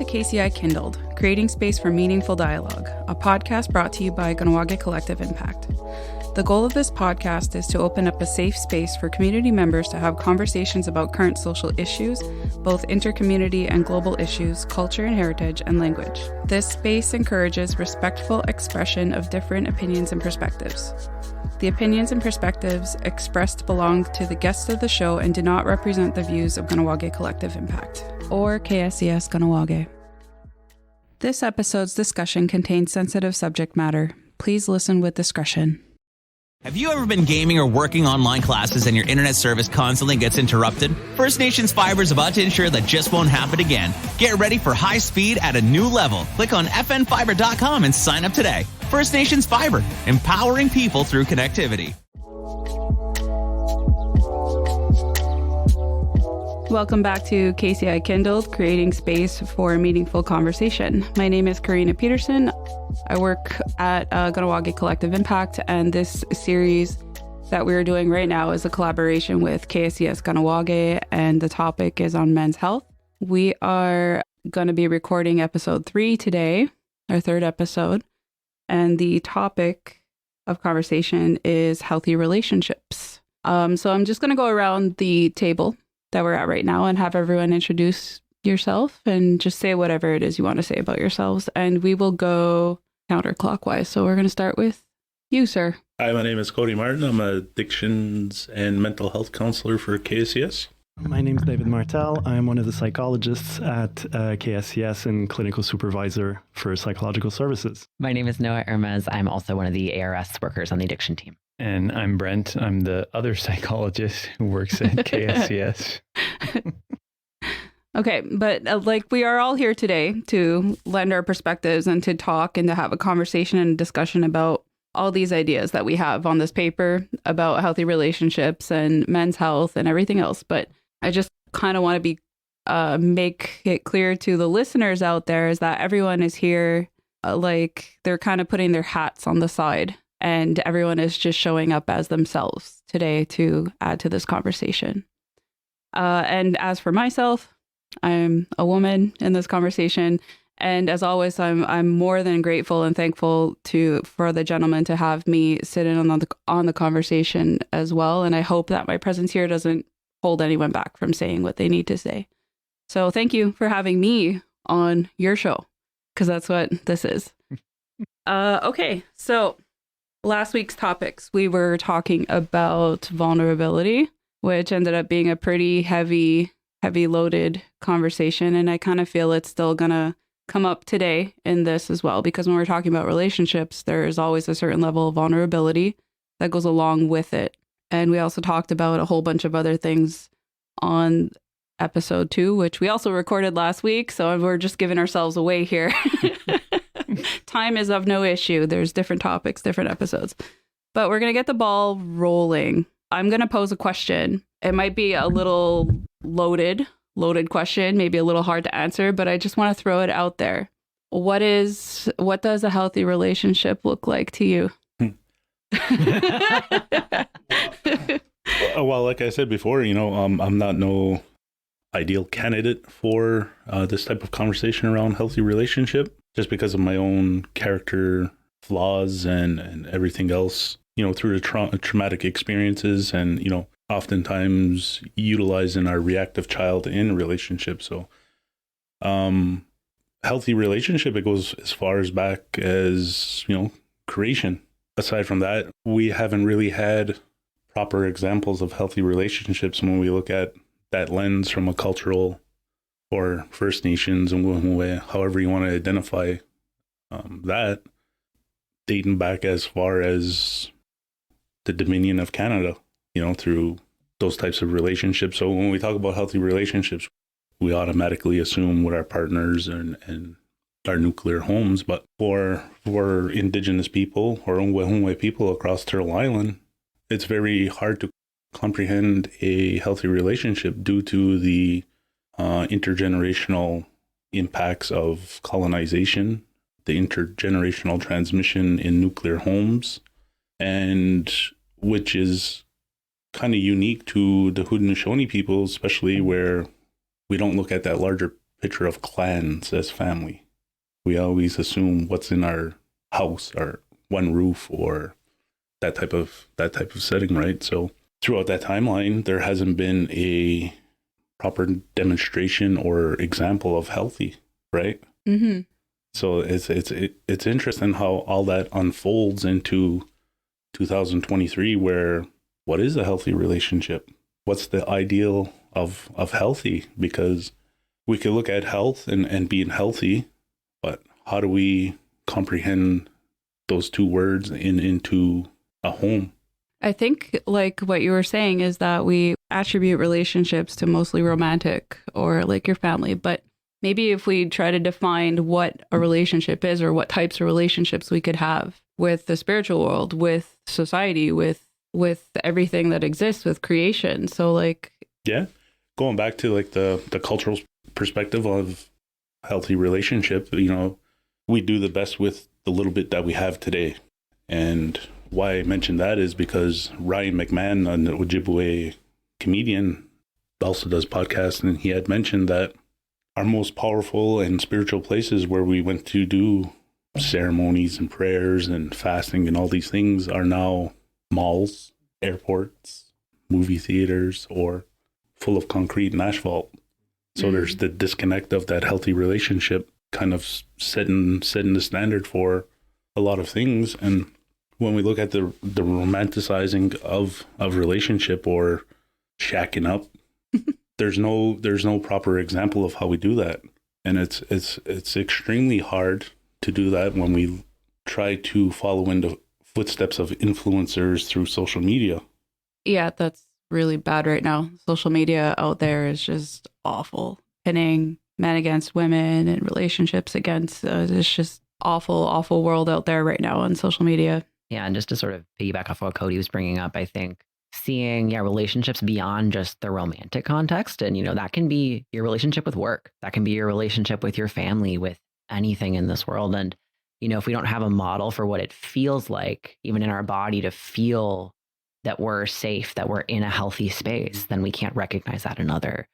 KCI Kindled, Creating Space for Meaningful Dialogue, a podcast brought to you by Kahnawake Collective Impact. The goal of this podcast is to open up a safe space for community members to have conversations about current social issues, both intercommunity and global issues, culture and heritage, and language. This space encourages respectful expression of different opinions and perspectives. The opinions and perspectives expressed belong to the guests of the show and do not represent the views of Kahnawake Collective Impact, or KSCS Kahnawake. This episode's discussion contains sensitive subject matter. Please listen with discretion. Have you ever been gaming or working online classes and your internet service constantly gets interrupted? First Nations Fiber is about to ensure that just won't happen again. Get ready for high speed at a new level. Click on fnfiber.com and sign up today. First Nations Fiber, empowering people through connectivity. Welcome back to KCI Kindled, Creating Space for Meaningful Conversation. My name is Karina Peterson. I work at Kahnawake Collective Impact, and this series that we're doing right now is a collaboration with KCS Kahnawake, and the topic is on men's health. We are going to be recording episode 3 today, our third episode, and the topic of conversation is healthy relationships. So I'm just going to go around the table that we're at right now and have everyone introduce yourself and just say whatever it is you want to say about yourselves. And we will go counterclockwise. So we're going to start with you, sir. Hi, my name is Cody Martin. I'm an addictions and mental health counselor for KSCS. My name is David Martel. I'm one of the psychologists at KSCS and clinical supervisor for psychological services. My name is Noah Hermes. I'm also one of the ARS workers on the addiction team. And I'm Brent. I'm the other psychologist who works at KSCS. Okay, but we are all here today to lend our perspectives and to talk and to have a conversation and discussion about all these ideas that we have on this paper about healthy relationships and men's health and everything else. But I just kind of want to be make it clear to the listeners out there is that everyone is here they're kind of putting their hats on the side. And everyone is just showing up as themselves today to add to this conversation. And as for myself, I'm a woman in this conversation. And as always, I'm more than grateful and thankful for the gentleman to have me sit in on the conversation as well. And I hope that my presence here doesn't hold anyone back from saying what they need to say. So thank you for having me on your show, because that's what this is. Okay, so last week's topics, we were talking about vulnerability, which ended up being a pretty heavy loaded conversation. And I kind of feel it's still going to come up today in this as well, because when we're talking about relationships, there is always a certain level of vulnerability that goes along with it. And we also talked about a whole bunch of other things on episode 2, which we also recorded last week. So we're just giving ourselves away here. Time is of no issue. There's different topics, different episodes. But we're going to get the ball rolling. I'm going to pose a question. It might be a little loaded question, maybe a little hard to answer, but I just want to throw it out there. What does a healthy relationship look like to you? Well, like I said before, I'm not no ideal candidate for this type of conversation around healthy relationship, just because of my own character flaws and everything else, through the traumatic experiences and, oftentimes utilizing our reactive child in relationships. So healthy relationship, it goes as far as back as, creation. Aside from that, we haven't really had proper examples of healthy relationships when we look at that lens from a cultural or First Nations and however you want to identify that, dating back as far as the Dominion of Canada, through those types of relationships. So when we talk about healthy relationships, we automatically assume with our partners and our nuclear homes. But for Indigenous people or Ongwe people across Turtle Island, it's very hard to comprehend a healthy relationship due to the intergenerational impacts of colonization, the intergenerational transmission in nuclear homes, and which is kind of unique to the Haudenosaunee people, especially where we don't look at that larger picture of clans as family. We always assume what's in our house, our one roof, or that type of setting, right? So throughout that timeline, there hasn't been a proper demonstration or example of healthy, right? Mm-hmm. So it's interesting how all that unfolds into 2023, where what is a healthy relationship? What's the ideal of healthy? Because we could look at health and being healthy, but how do we comprehend those two words into a home? I think like what you were saying is that we attribute relationships to mostly romantic or like your family, but maybe if we try to define what a relationship is or what types of relationships we could have with the spiritual world, with society, with everything that exists, with creation. So like, yeah, going back to like the cultural perspective of healthy relationship, you know, we do the best with the little bit that we have today. And why I mentioned that is because Ryan McMahon, an Ojibwe comedian, also does podcasts, and he had mentioned that our most powerful and spiritual places where we went to do ceremonies and prayers and fasting and all these things are now malls, airports, movie theaters, or full of concrete and asphalt. So there's the disconnect of that healthy relationship kind of setting the standard for a lot of things. And when we look at the romanticizing of relationship or shacking up, there's no proper example of how we do that. And it's extremely hard to do that when we try to follow in the footsteps of influencers through social media. Yeah, that's really bad right now. Social media out there is just awful. Pinning men against women and relationships against, it's just awful world out there right now on social media. Yeah, and just to sort of piggyback off what Cody was bringing up, I think seeing relationships beyond just the romantic context, and that can be your relationship with work, that can be your relationship with your family, with anything in this world. And if we don't have a model for what it feels like, even in our body, to feel that we're safe, that we're in a healthy space, then we can't recognize that in other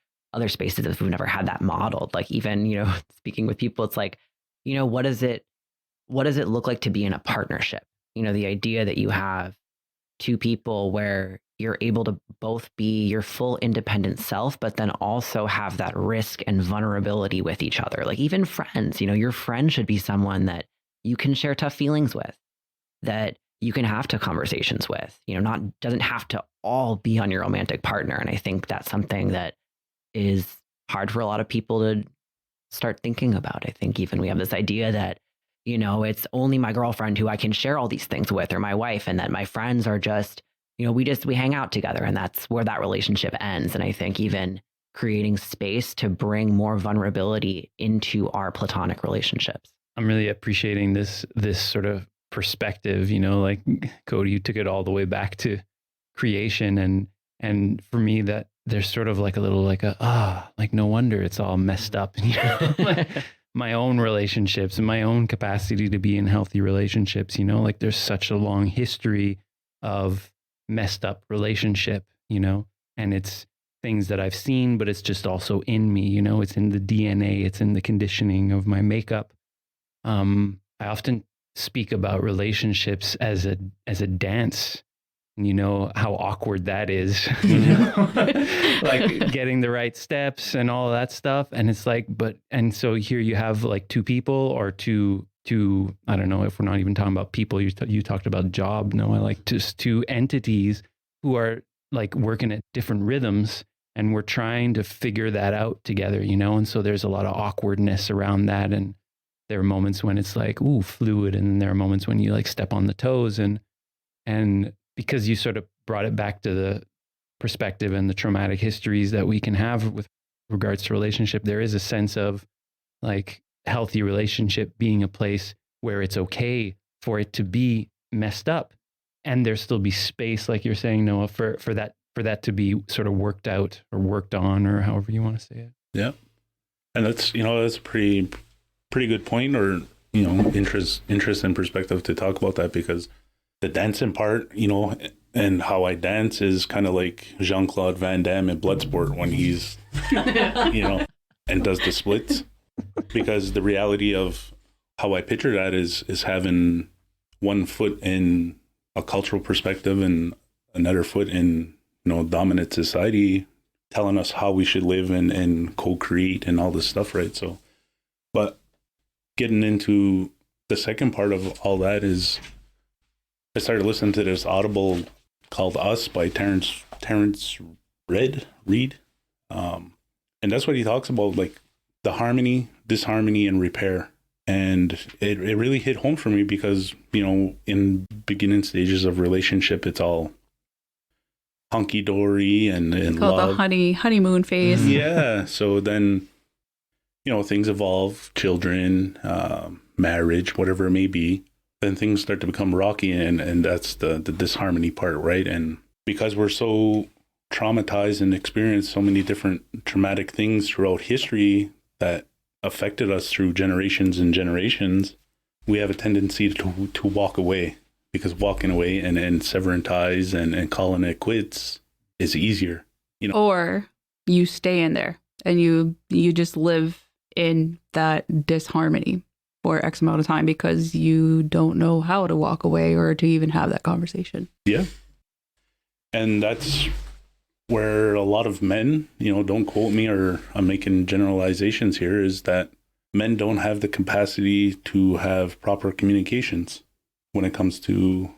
spaces if we've never had that modeled. Like even speaking with people, it's like, what does it look like to be in a partnership? The idea that you have two people where you're able to both be your full independent self, but then also have that risk and vulnerability with each other. Like even friends, your friend should be someone that you can share tough feelings with, that you can have tough conversations with, doesn't have to all be on your romantic partner. And I think that's something that is hard for a lot of people to start thinking about. I think even we have this idea that it's only my girlfriend who I can share all these things with, or my wife, and that my friends are just, we hang out together, and that's where that relationship ends. And I think even creating space to bring more vulnerability into our platonic relationships. I'm really appreciating this sort of perspective, like Cody, you took it all the way back to creation. And for me, that there's sort of like a little like no wonder it's all messed up. My own relationships and my own capacity to be in healthy relationships, like there's such a long history of messed up relationship, and it's things that I've seen, but it's just also in me, it's in the DNA, it's in the conditioning of my makeup. I often speak about relationships as a dance. And how awkward that is, like getting the right steps and all of that stuff. And it's like, and so here you have like two people or two, I don't know if we're not even talking about people, you talked about job. No, I like just two entities who are like working at different rhythms, and we're trying to figure that out together, and so there's a lot of awkwardness around that. And there are moments when it's like, ooh, fluid. And then there are moments when you like step on the toes and because you sort of brought it back to the perspective and the traumatic histories that we can have with regards to relationship, there is a sense of like healthy relationship being a place where it's okay for it to be messed up, and there still be space, like you're saying, Noah, for that to be sort of worked out or worked on, or however you want to say it. Yeah, and that's that's a pretty good point, or interest and perspective to talk about that, because the dancing part, and how I dance is kind of like Jean-Claude Van Damme in Bloodsport when he's, and does the splits. Because the reality of how I picture that is having one foot in a cultural perspective and another foot in, dominant society telling us how we should live and co-create and all this stuff, right? So, but getting into the second part of all that is I started listening to this Audible called Us by Terrence Reed. And that's what he talks about, like the harmony, disharmony, and repair. And it really hit home for me because, in beginning stages of relationship, it's all hunky-dory and called love. The honeymoon phase. Yeah. So then, things evolve, children, marriage, whatever it may be. Then things start to become rocky, and that's the disharmony part, right? And because we're so traumatized and experienced so many different traumatic things throughout history that affected us through generations and generations, we have a tendency to walk away, because walking away and severing ties and calling it quits is easier, Or you stay in there and you just live in that disharmony for X amount of time because you don't know how to walk away or to even have that conversation. Yeah. And that's where a lot of men, don't quote me or I'm making generalizations here, is that men don't have the capacity to have proper communications when it comes to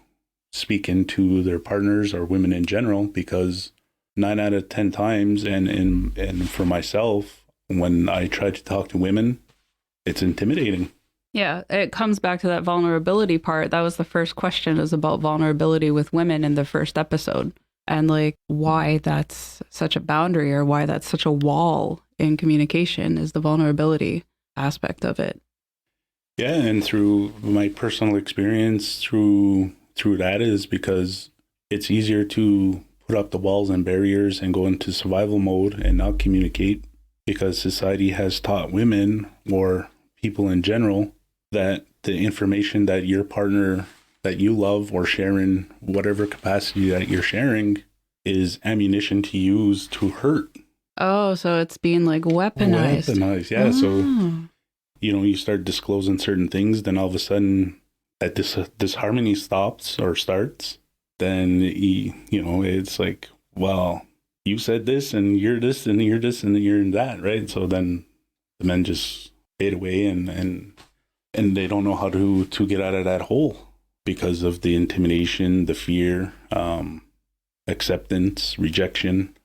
speaking to their partners or women in general, because 9 out of 10 times, and for myself, when I try to talk to women, it's intimidating. Yeah, it comes back to that vulnerability part. That was the first question, is about vulnerability with women in the first episode. And like why that's such a boundary or why that's such a wall in communication is the vulnerability aspect of it. Yeah, and through my personal experience through that is because it's easier to put up the walls and barriers and go into survival mode and not communicate, because society has taught women or people in general that the information that your partner that you love or share in whatever capacity that you're sharing is ammunition to use to hurt. Oh, so it's being like weaponized. Weaponized, yeah. So, you start disclosing certain things, then all of a sudden that disharmony stops or starts, then, it's like, well, you said this and you're this and you're this and you're that, right? So then the men just fade away and they don't know how to get out of that hole because of the intimidation, the fear, acceptance, rejection,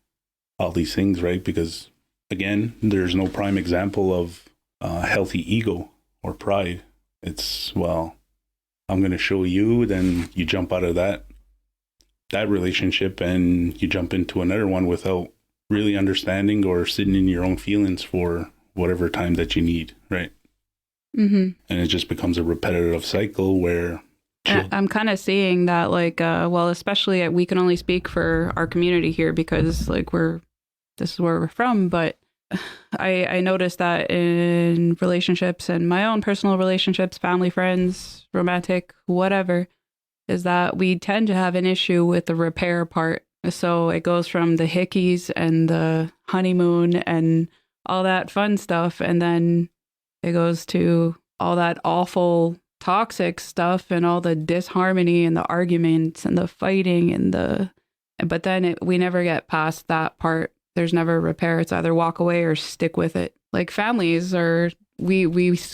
all these things, right? Because again, there's no prime example of healthy ego or pride. It's, well, I'm going to show you, then you jump out of that relationship and you jump into another one without really understanding or sitting in your own feelings for whatever time that you need, right? Mm-hmm. And it just becomes a repetitive cycle where I'm kind of seeing that, like, especially we can only speak for our community here because, like, this is where we're from. But I noticed that in relationships and my own personal relationships, family, friends, romantic, whatever, is that we tend to have an issue with the repair part. So it goes from the hickeys and the honeymoon and all that fun stuff, and then it goes to all that awful toxic stuff and all the disharmony and the arguments and the fighting but then we never get past that part. There's never repair. It's either walk away or stick with it. Like families we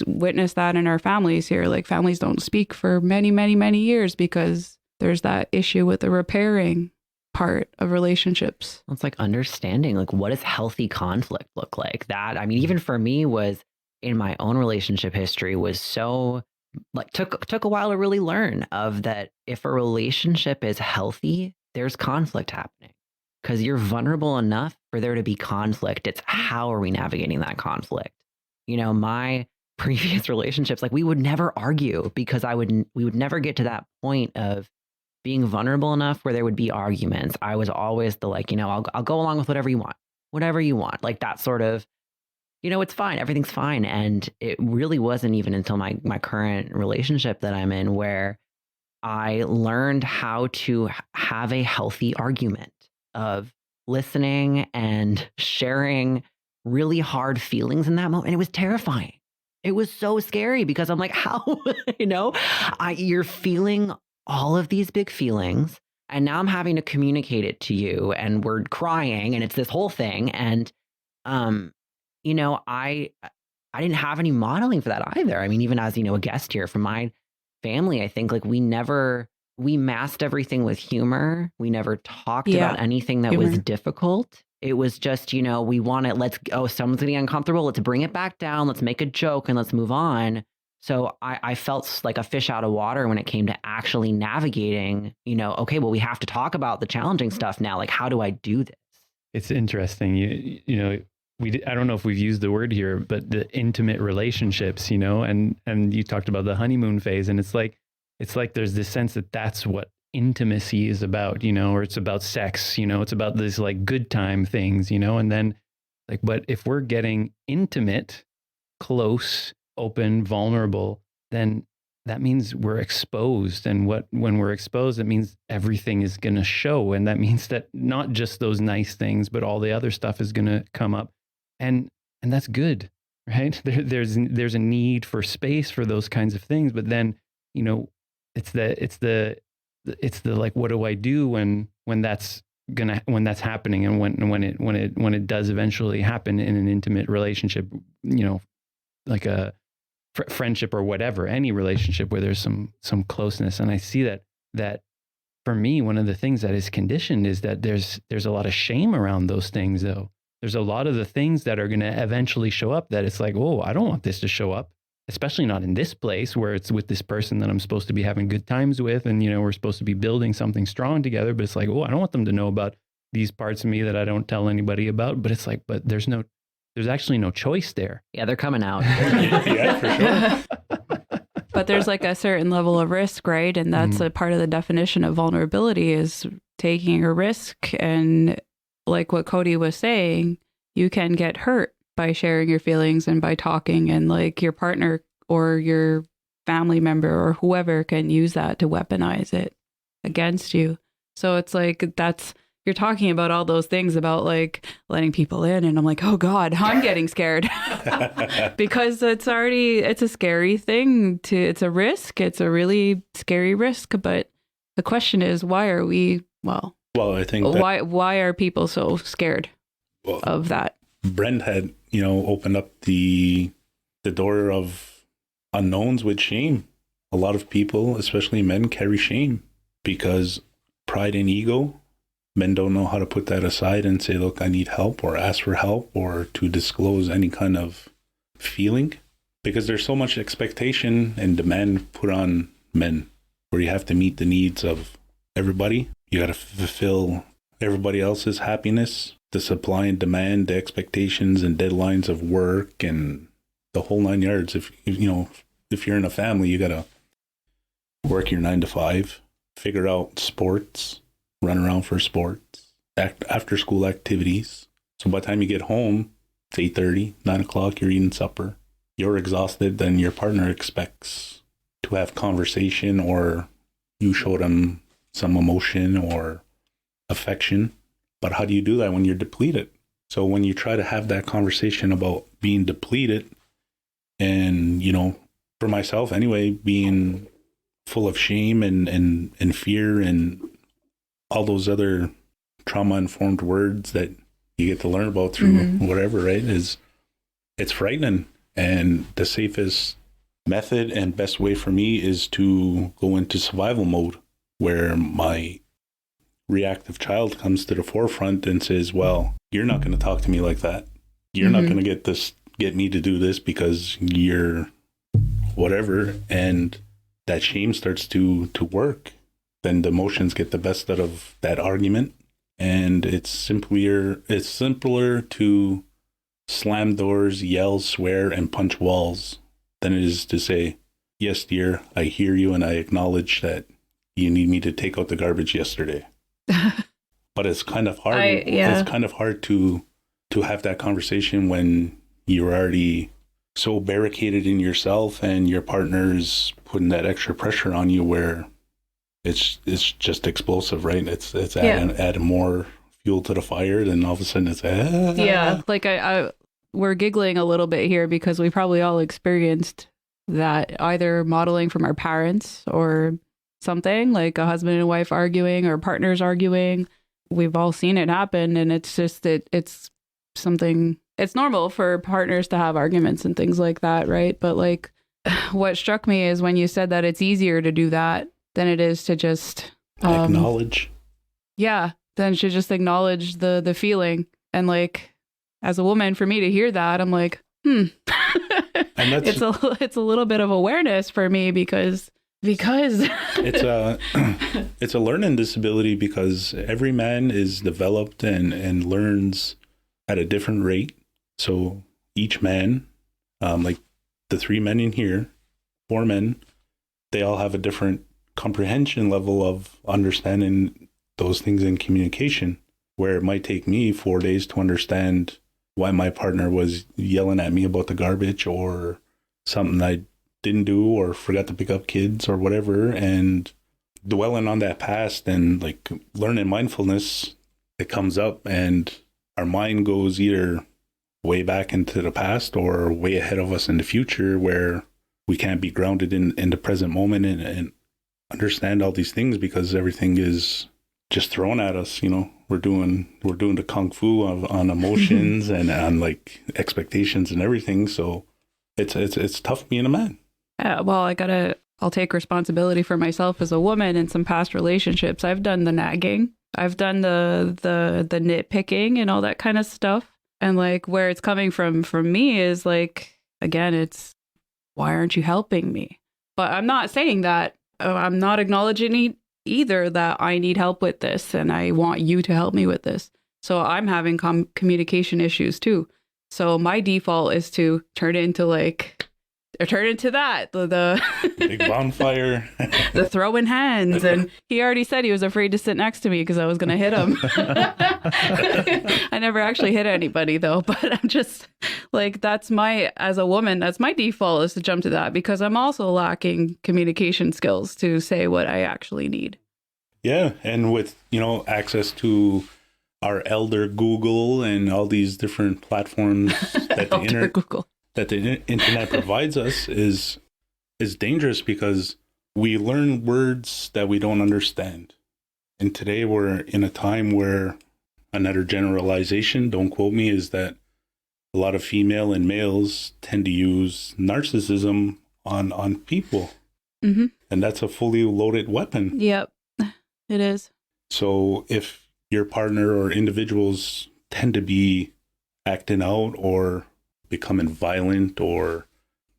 witness that in our families here. Like families don't speak for many, many, many years because there's that issue with the repairing part of relationships. It's like understanding, like, what does healthy conflict look like? That, I mean, even for me, was in my own relationship history, was so like took a while to really learn of that. If a relationship is healthy, there's conflict happening because you're vulnerable enough for there to be conflict. It's how are we navigating that conflict? My previous relationships, like, we would never argue because we would never get to that point of being vulnerable enough where there would be arguments. I was always the like, I'll go along with whatever you want, like that sort of, it's fine. Everything's fine. And it really wasn't even until my current relationship that I'm in where I learned how to have a healthy argument of listening and sharing really hard feelings in that moment. And it was terrifying. It was so scary because I'm like, how, you're feeling all of these big feelings. And now I'm having to communicate it to you and we're crying and it's this whole thing. And, I didn't have any modeling for that either. I mean, even as, a guest here from my family, I think like we masked everything with humor. We never talked about anything that was difficult. It was just, we want it, someone's getting uncomfortable. Let's bring it back down. Let's make a joke and let's move on. So I felt like a fish out of water when it came to actually navigating, okay, well, we have to talk about the challenging stuff now. Like, how do I do this? It's interesting. I don't know if we've used the word here, but the intimate relationships, and you talked about the honeymoon phase, and it's like there's this sense that that's what intimacy is about, or it's about sex, it's about this like good time things, and then like, but if we're getting intimate, close, open, vulnerable, then that means we're exposed. And when we're exposed, it means everything is going to show. And that means that not just those nice things, but all the other stuff is going to come up. And that's good, right? There's a need for space for those kinds of things. But then, it's the like, what do I do when that's happening, and when it does eventually happen in an intimate relationship, like a friendship or whatever, any relationship where there's some closeness. And I see that for me, one of the things that is conditioned is that there's a lot of shame around those things, though. There's a lot of the things that are going to eventually show up that it's like, oh, I don't want this to show up, especially not in this place where it's with this person that I'm supposed to be having good times with. And, we're supposed to be building something strong together, but it's like, oh, I don't want them to know about these parts of me that I don't tell anybody about. But it's like, but there's actually no choice there. Yeah, they're coming out. Yeah, for sure. But there's like a certain level of risk, right? And that's a part of the definition of vulnerability is taking a risk. And like what Cody was saying, you can get hurt by sharing your feelings and by talking, and like your partner or your family member or whoever can use that to weaponize it against you. So it's like you're talking about all those things about like letting people in, and I'm like, oh God, I'm getting scared because it's a scary thing it's a risk. It's a really scary risk. But the question is, why are we, I think why are people so scared of that? Brent had, opened up the door of unknowns with shame. A lot of people, especially men, carry shame because pride and ego. Men don't know how to put that aside and say, look, I need help, or ask for help, or to disclose any kind of feeling, because there's so much expectation and demand put on men where you have to meet the needs of everybody. You got to fulfill everybody else's happiness, the supply and demand, the expectations and deadlines of work, and the whole 9 yards. If you're in a family, you got to work your 9 to 5, figure out sports, run around for sports, after school activities. So by the time you get home, it's 8:30, 9 o'clock, you're eating supper. You're exhausted, then your partner expects to have conversation, or you show them some emotion or affection. But how do you do that when you're depleted? So when you try to have that conversation about being depleted and, for myself anyway, being full of shame and fear and all those other trauma-informed words that you get to learn about through whatever, right, it's frightening. And the safest method and best way for me is to go into survival mode, where my reactive child comes to the forefront and says, well, you're not going to talk to me like that. You're not going to get me to do this because you're whatever. And that shame starts to work. Then the emotions get the best out of that argument. And it's simpler to slam doors, yell, swear, and punch walls than it is to say, yes, dear, I hear you, and I acknowledge that you need me to take out the garbage yesterday. But it's kind of hard. It's kind of hard to have that conversation when you're already so barricaded in yourself and your partner's putting that extra pressure on you, where it's just explosive, right? It's adding more fuel to the fire, then all of a sudden it's like I we're giggling a little bit here because we probably all experienced that, either modeling from our parents or something, like a husband and wife arguing or partners arguing. We've all seen it happen, and it's just it's something, it's normal for partners to have arguments and things like that, right? But like, what struck me is when you said that it's easier to do that than it is to just acknowledge. Yeah, then to just acknowledge the feeling. And like, as a woman, for me to hear that, I'm like, and it's a little bit of awareness for me because it's a learning disability, because every man is developed and learns at a different rate. So each man, like the 3 men in here, 4 men, they all have a different comprehension level of understanding those things in communication, where it might take me 4 days to understand why my partner was yelling at me about the garbage or something I didn't do or forgot to pick up kids or whatever. And dwelling on that past and like learning mindfulness, it comes up and our mind goes either way back into the past or way ahead of us in the future, where we can't be grounded in the present moment and understand all these things, because everything is just thrown at us. You know, we're doing the kung fu on emotions and on like expectations and everything. So it's tough being a man. Well, I'll take responsibility for myself as a woman in some past relationships. I've done the nagging. I've done the nitpicking and all that kind of stuff. And like, where it's coming from me is like, again, it's, why aren't you helping me? But I'm not saying that. I'm not acknowledging either that I need help with this and I want you to help me with this. So I'm having communication issues too. So my default is to turn into that, the big bonfire, the throwing hands. And he already said he was afraid to sit next to me because I was going to hit him. I never actually hit anybody though, but I'm just like, as a woman, that's my default, is to jump to that, because I'm also lacking communication skills to say what I actually need. Yeah. And with, access to our elder Google and all these different platforms that the internet provides us is dangerous, because we learn words that we don't understand. And today we're in a time where, another generalization, don't quote me, is that a lot of female and males tend to use narcissism on people. Mm-hmm. And that's a fully loaded weapon. Yep, it is. So if your partner or individuals tend to be acting out or becoming violent or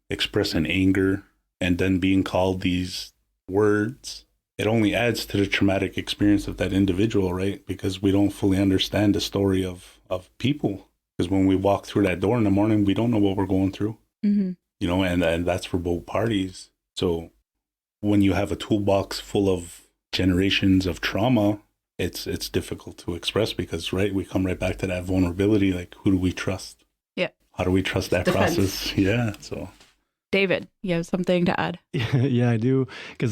expressing anger and then being called these words, it only adds to the traumatic experience of that individual, right? Because we don't fully understand the story of people. Because when we walk through that door in the morning, we don't know what we're going through, and that's for both parties. So when you have a toolbox full of generations of trauma, it's difficult to express, because, right, we come right back to that vulnerability. Like, who do we trust? Yeah. How do we trust that process? Yeah. So, David, you have something to add? Yeah, I do. Because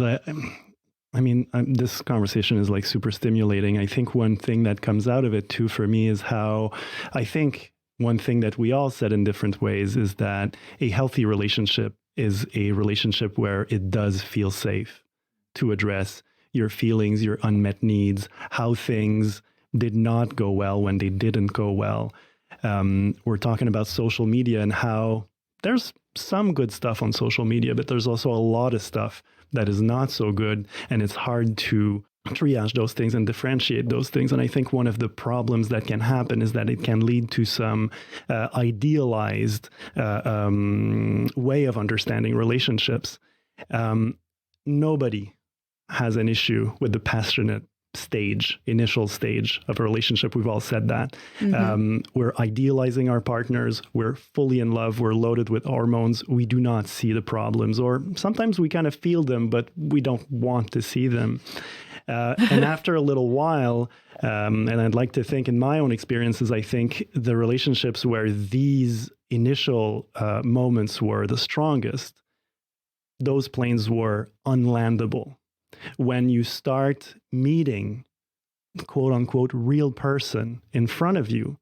this conversation is like super stimulating. I think one thing that comes out of it too for me is how I think one thing that we all said in different ways is that a healthy relationship is a relationship where it does feel safe to address your feelings, your unmet needs, how things did not go well when they didn't go well. We're talking about social media and how there's some good stuff on social media, but there's also a lot of stuff that is not so good. And it's hard to triage those things and differentiate those things. And I think one of the problems that can happen is that it can lead to some idealized way of understanding relationships. Nobody has an issue with the passionate initial stage of a relationship. We've all said that. Mm-hmm. We're idealizing our partners. We're fully in love. We're loaded with hormones. We do not see the problems, or sometimes we kind of feel them, but we don't want to see them. And after a little while, and I'd like to think in my own experiences, I think the relationships where these initial moments were the strongest, those planes were unlandable. When you start meeting, quote unquote, real person in front of you,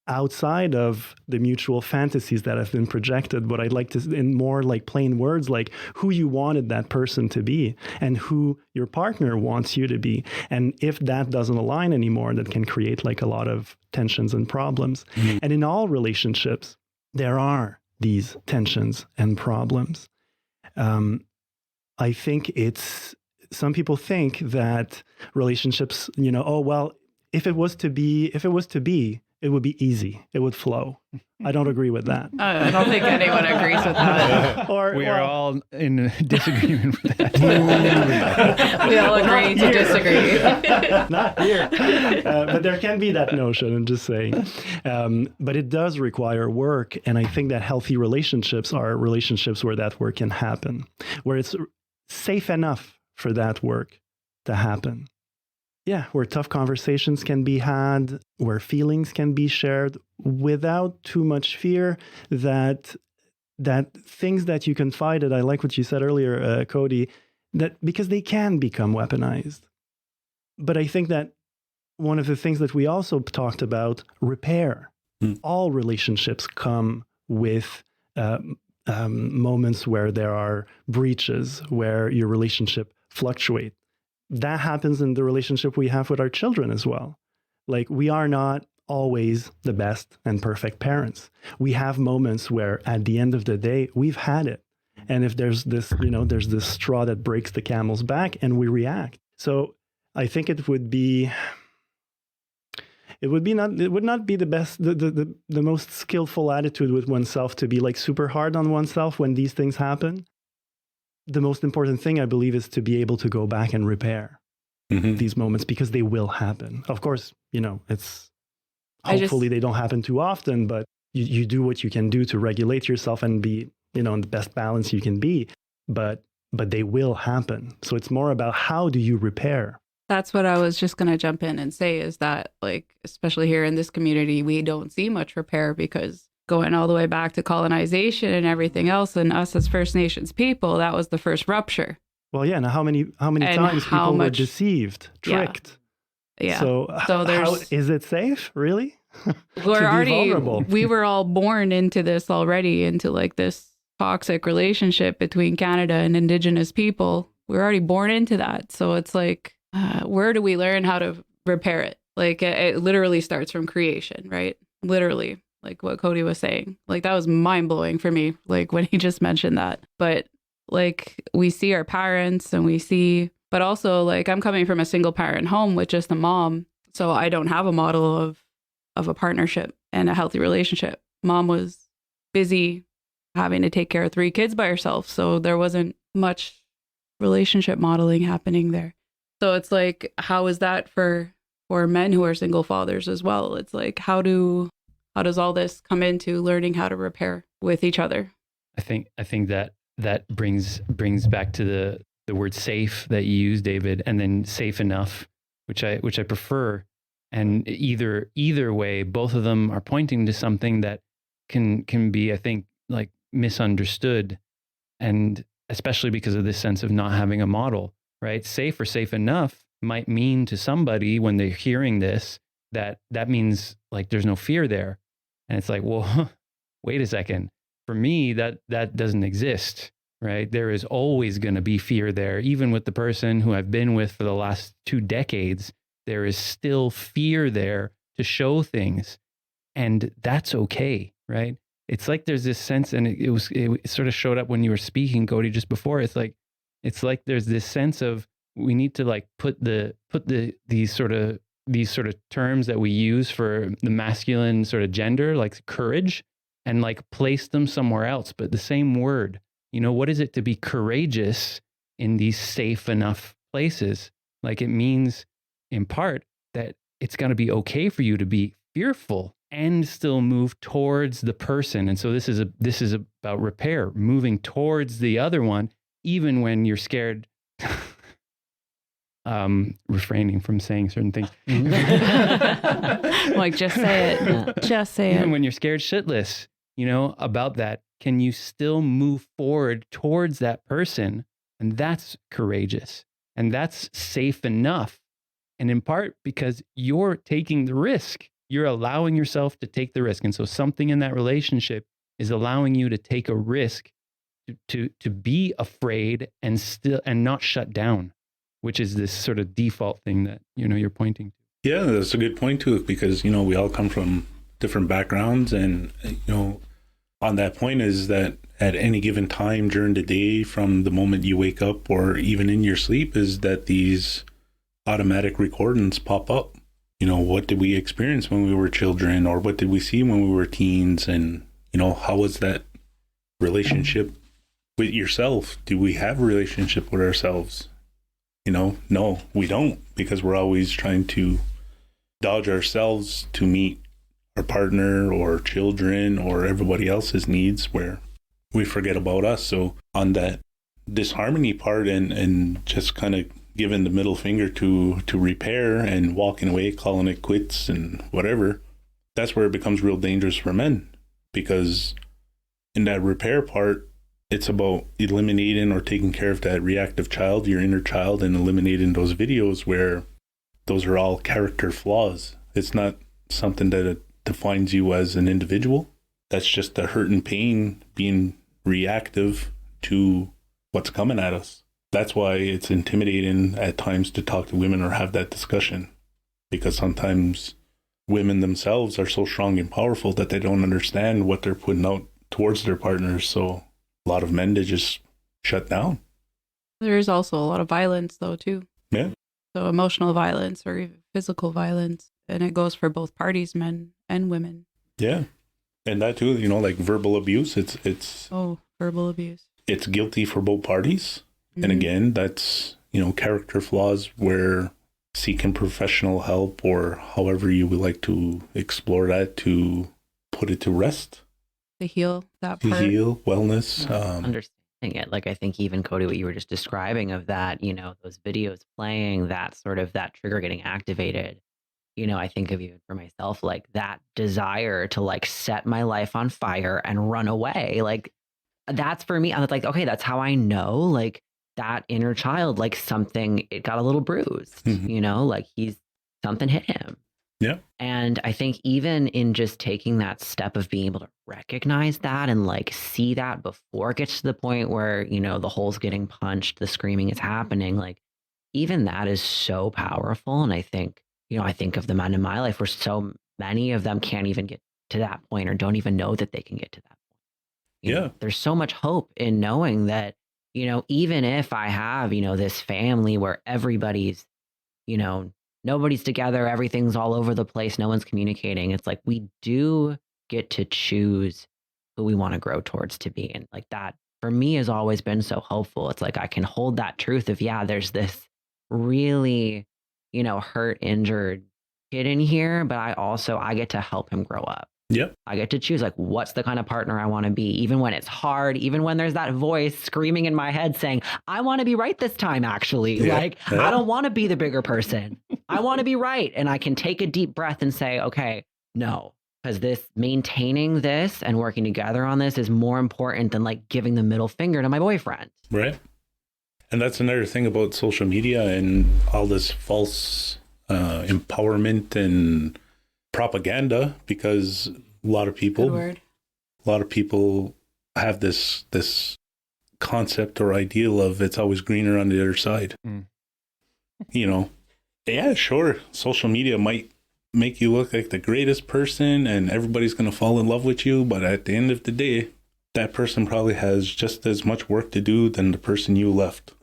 outside of the mutual fantasies that have been projected, but I'd like to, in more like plain words, like who you wanted that person to be and who your partner wants you to be. And if that doesn't align anymore, that can create like a lot of tensions and problems. Mm-hmm. And in all relationships, there are these tensions and problems. I think some people think that relationships, oh, well, if it was to be, it would be easy. It would flow. I don't agree with that. I don't think anyone agrees with that. We are all in disagreement with that. We all agree to disagree. Not here. But there can be that notion, I'm just saying. But it does require work. And I think that healthy relationships are relationships where that work can happen, where it's safe enough for that work to happen. Yeah, where tough conversations can be had, where feelings can be shared without too much fear that things that you confide in, I like what you said earlier, Cody, that because they can become weaponized. But I think that one of the things that we also talked about, repair. All relationships come with moments where there are breaches, where your relationship fluctuates. That happens in the relationship we have with our children as well. Like, we are not always the best and perfect parents. We have moments where at the end of the day, we've had it. And if there's this, there's this straw that breaks the camel's back and we react. So I think it would not be the best, the most skillful attitude with oneself to be like super hard on oneself when these things happen. The most important thing, I believe, is to be able to go back and repair these moments, because they will happen. Of course, it's hopefully they don't happen too often, but you do what you can do to regulate yourself and be, in the best balance you can be. But they will happen. So it's more about how do you repair? That's what I was just going to jump in and say, is that, like, especially here in this community, we don't see much repair, because going all the way back to colonization and everything else, and us as First Nations people, that was the first rupture. Well, yeah. Now, how many times people were deceived, tricked? Yeah. So is it safe, really? We were all born into this already, into like this toxic relationship between Canada and Indigenous people. We're already born into that. So it's like, where do we learn how to repair it? Like, it literally starts from creation, right? Literally. Like what Cody was saying, like that was mind blowing for me, like when he just mentioned that. But like, we see our parents but also, like, I'm coming from a single parent home with just a mom. So I don't have a model of a partnership and a healthy relationship. Mom was busy having to take care of 3 kids by herself. So there wasn't much relationship modeling happening there. So it's like, how is that for men who are single fathers as well? It's like, how does all this come into learning how to repair with each other? I think that brings back to the word safe that you use, David, and then safe enough, which I prefer. And either way, both of them are pointing to something that can be, I think, like misunderstood, and especially because of this sense of not having a model, right? Safe or safe enough might mean to somebody, when they're hearing this, that means like there's no fear there. And it's like, well, wait a second. For me, that doesn't exist, right? There is always going to be fear there. Even with the person who I've been with for the last 2 decades, there is still fear there to show things. And that's okay, right? It's like there's this sense, and it sort of showed up when you were speaking, Cody, just before. It's like there's this sense of, we need to like put these sort of terms that we use for the masculine sort of gender, like courage, and like place them somewhere else. But the same word, what is it to be courageous in these safe enough places? Like, it means in part that it's going to be okay for you to be fearful and still move towards the person. And so this is about repair, moving towards the other one, even when you're scared. Refraining from saying certain things. Like, just say it. Yeah. Just say Even it. when you're scared shitless, about that, can you still move forward towards that person? And that's courageous. And that's safe enough. And in part because you're taking the risk. you're allowing yourself to take the risk. And so something in that relationship is allowing you to take a risk to be afraid and not shut down, which is this sort of default thing that, you're pointing to. Yeah, that's a good point too, because, we all come from different backgrounds. And, on that point is that at any given time during the day, from the moment you wake up or even in your sleep, is that these automatic recordings pop up. What did we experience when we were children, or what did we see when we were teens? And, how was that relationship with yourself? Do we have a relationship with ourselves? No, we don't, because we're always trying to dodge ourselves to meet our partner or children or everybody else's needs, where we forget about us. So on that disharmony part and just kind of giving the middle finger to repair and walking away, calling it quits and whatever, that's where it becomes real dangerous for men. Because in that repair part, it's about eliminating or taking care of that reactive child, your inner child, and eliminating those videos where those are all character flaws. It's not something that defines you as an individual. That's just the hurt and pain being reactive to what's coming at us. That's why it's intimidating at times to talk to women or have that discussion, because sometimes women themselves are so strong and powerful that they don't understand what they're putting out towards their partners. So a lot of men, they just shut down. There is also a lot of violence, though, too. Yeah. So emotional violence or even physical violence. And it goes for both parties, men and women. Yeah. And that too, like verbal abuse, it's verbal abuse. It's guilty for both parties. Mm-hmm. And again, that's, character flaws where seeking professional help, or however you would like to explore that, to put it to rest. To heal that part. To heal, wellness. Understanding it. Like, I think even Cody, what you were just describing of that, those videos playing, that sort of that trigger getting activated. I think of even for myself, like that desire to like set my life on fire and run away. Like that's for me. I was like, okay, that's how I know, like that inner child, like something, it got a little bruised, like something hit him. Yeah. And I think even in just taking that step of being able to recognize that and like see that before it gets to the point where, the hole's getting punched, the screaming is happening, like even that is so powerful. And I think, I think of the men in my life where so many of them can't even get to that point or don't even know that they can get to that point. There's so much hope in knowing that, even if I have, this family where everybody's, nobody's together, everything's all over the place, no one's communicating. It's like we do get to choose who we want to grow towards to be. And like that for me has always been so hopeful. It's like I can hold that truth of, there's this really, hurt, injured kid in here, but I get to help him grow up. Yep. I get to choose like what's the kind of partner I want to be, even when it's hard, even when there's that voice screaming in my head saying, I want to be right this time, actually. I don't want to be the bigger person. I want to be right. And I can take a deep breath and say, okay, no, because maintaining this and working together on this is more important than like giving the middle finger to my boyfriend. Right. And that's another thing about social media and all this false empowerment and propaganda, because a lot of people have this concept or ideal of it's always greener on the other side. Yeah, sure, social media might make you look like the greatest person and everybody's going to fall in love with you, but at the end of the day, that person probably has just as much work to do than the person you left.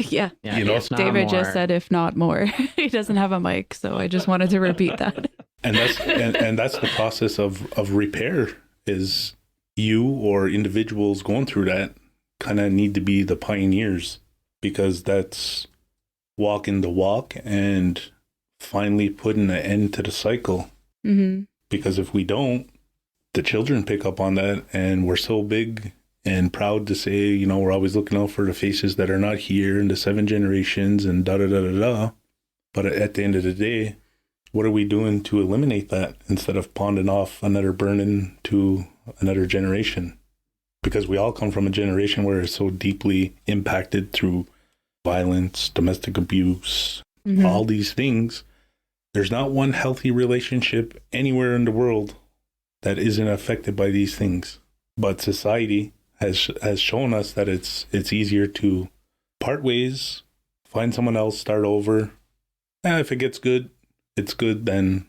Yeah. David just said, if not more. He doesn't have a mic, so I just wanted to repeat that. And that's the process of repair, is you or individuals going through that kind of need to be the pioneers, because that's walking the walk and finally putting an end to the cycle. Mm-hmm. Because if we don't, the children pick up on that, and we're so big and proud to say, we're always looking out for the faces that are not here in the 7 generations and da-da-da-da-da. But at the end of the day, what are we doing to eliminate that instead of pawning off another burden to another generation? Because we all come from a generation where it's so deeply impacted through violence, domestic abuse, all these things, There's not one healthy relationship anywhere in the world that isn't affected by these things. But society has shown us that it's easier to part ways, find someone else, start over. And if it gets good, it's good. Then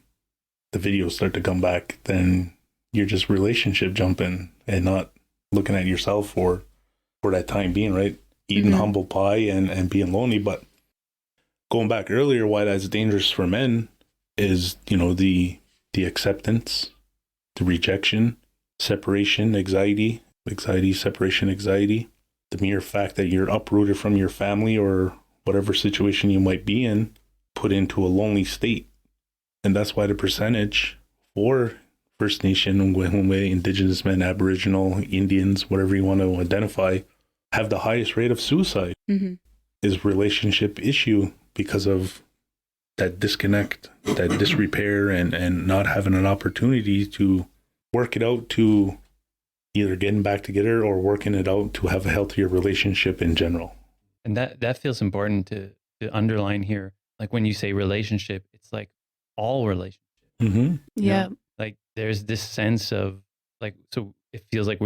the videos start to come back. Then you're just relationship jumping and not looking at yourself for that time being, right? Eating humble pie and being lonely. But going back earlier, why that's dangerous for men is, the acceptance, the rejection, separation, anxiety, separation, anxiety, the mere fact that you're uprooted from your family or whatever situation you might be in, put into a lonely state. And that's why the percentage for First Nation, Wehumwe, Indigenous men, Aboriginal, Indians, whatever you want to identify, have the highest rate of suicide is relationship issue because of that disconnect, that disrepair, and not having an opportunity to work it out, to either getting back together or working it out to have a healthier relationship in general. And that feels important to underline here. Like when you say relationship, it's like all relationships. Yeah. Like there's this sense of like, so it feels like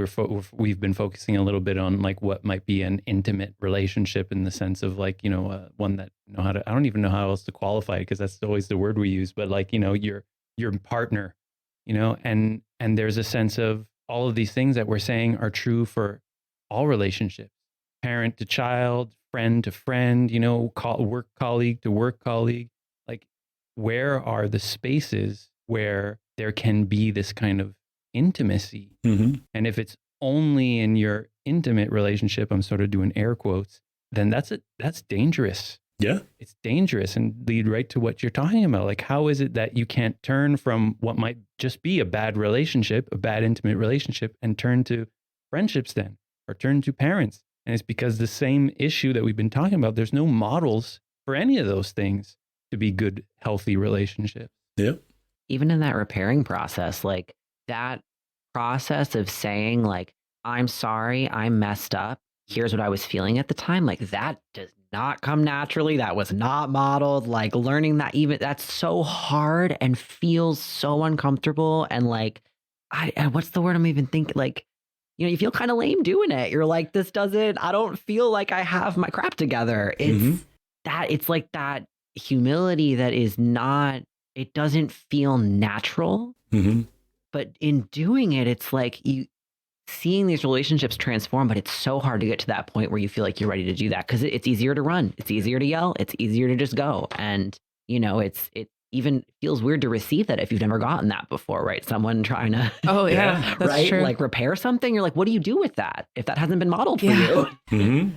we've been focusing a little bit on like what might be an intimate relationship in the sense of like, one that I don't even know how else to qualify it because that's always the word we use, but like, your partner, and there's a sense of all of these things that we're saying are true for all relationships, parent to child, friend to friend, work colleague to work colleague. Like, where are the spaces where there can be this kind of intimacy? And if it's only in your intimate relationship, I'm sort of doing air quotes, then that's dangerous. Yeah. It's dangerous and lead right to what you're talking about. Like, how is it that you can't turn from what might just be a bad relationship, a bad intimate relationship, and turn to friendships then, or turn to parents? And it's because the same issue that we've been talking about, there's no models for any of those things to be good, healthy relationships. Yep. Even in that repairing process, like that process of saying like, I'm sorry, I messed up. Here's what I was feeling at the time. Like that does not come naturally. That was not modeled. Like learning that that's so hard and feels so uncomfortable. And like, what's the word I'm even thinking? Like, you feel kind of lame doing it. You're like, I don't feel like I have my crap together. It's like that humility that is not, it doesn't feel natural. But in doing it, it's like seeing these relationships transform, but it's so hard to get to that point where you feel like you're ready to do that because it's easier to run. It's easier to yell. It's easier to just go. And, it even feels weird to receive that if you've never gotten that before, right? Someone trying to, That's right? true. Like repair something. You're like, what do you do with that if that hasn't been modeled for you?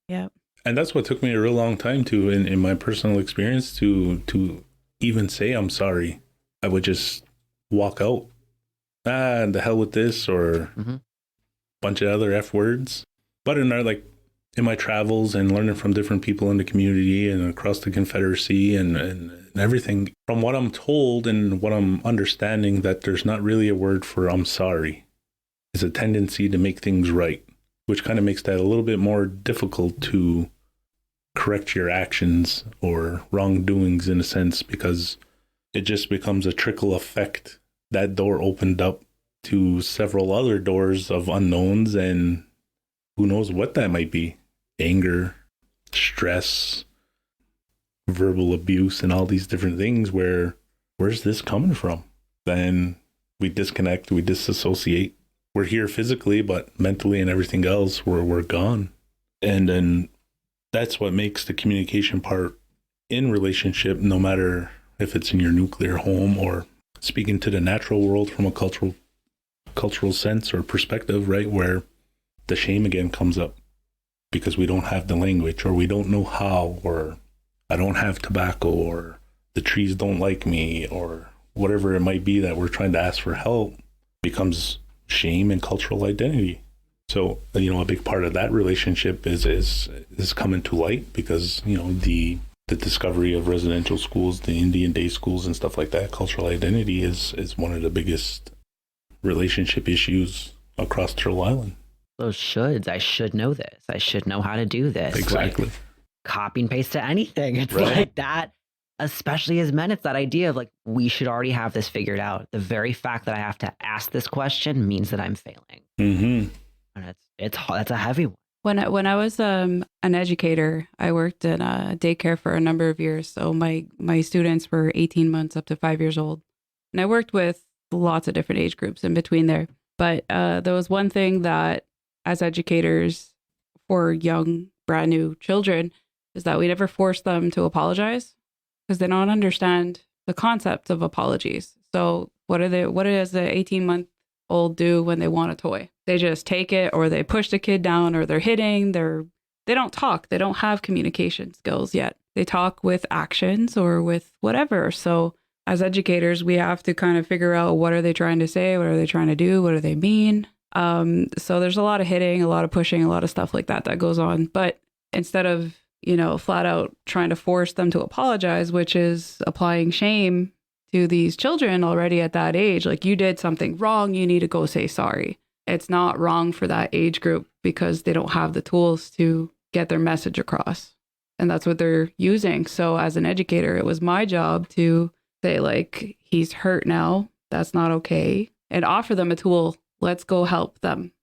Yeah. And that's what took me a real long time to, in my personal experience, to even say I'm sorry. I would just walk out. The hell with this, or bunch of other F words. But in my travels and learning from different people in the community and across the Confederacy and everything, from what I'm told and what I'm understanding, that there's not really a word for I'm sorry. It's a tendency to make things right, which kind of makes that a little bit more difficult to correct your actions or wrongdoings in a sense, because it just becomes a trickle effect. That door opened up to several other doors of unknowns, and who knows what that might be. Anger, stress, verbal abuse, and all these different things. Where's this coming from? Then we disconnect, we disassociate. We're here physically, but mentally and everything else, we're gone. And then that's what makes the communication part in relationship, no matter if it's in your nuclear home or speaking to the natural world from a cultural sense or perspective, right? Where the shame again comes up because we don't have the language, or we don't know how, or I don't have tobacco, or the trees don't like me, or whatever it might be that we're trying to ask for help, becomes shame and cultural identity. So, a big part of that relationship is coming to light because, the discovery of residential schools, the Indian day schools and stuff like that, cultural identity is one of the biggest relationship issues across Turtle Island. Those shoulds. I should know this. I should know how to do this. Exactly. Like, copy and paste to anything. It's Right. like that. especially as men, it's that idea of like, we should already have this figured out. The very fact that I have to ask this question means that I'm failing. Mm-hmm. And that's a heavy one. When I was an educator, I worked in a daycare for a number of years. So my students were 18 months up to 5 years old. And I worked with lots of different age groups in between there. But there was one thing that as educators for young, brand new children is that we never force them to apologize because they don't understand the concept of apologies. So what does the 18-month-old do when they want a toy? They just take it, or they push the kid down, or they're hitting, they don't talk. They don't have communication skills yet. They talk with actions or with whatever. So as educators, we have to kind of figure out, what are they trying to say? What are they trying to do? What do they mean? So there's a lot of hitting, a lot of pushing, a lot of stuff like that goes on. But instead of, flat out trying to force them to apologize, which is applying shame to these children already at that age, like, you did something wrong, you need to go say sorry. It's not wrong for that age group because they don't have the tools to get their message across. And that's what they're using. So as an educator, it was my job to say, like, he's hurt now. That's not okay. And offer them a tool. Let's go help them.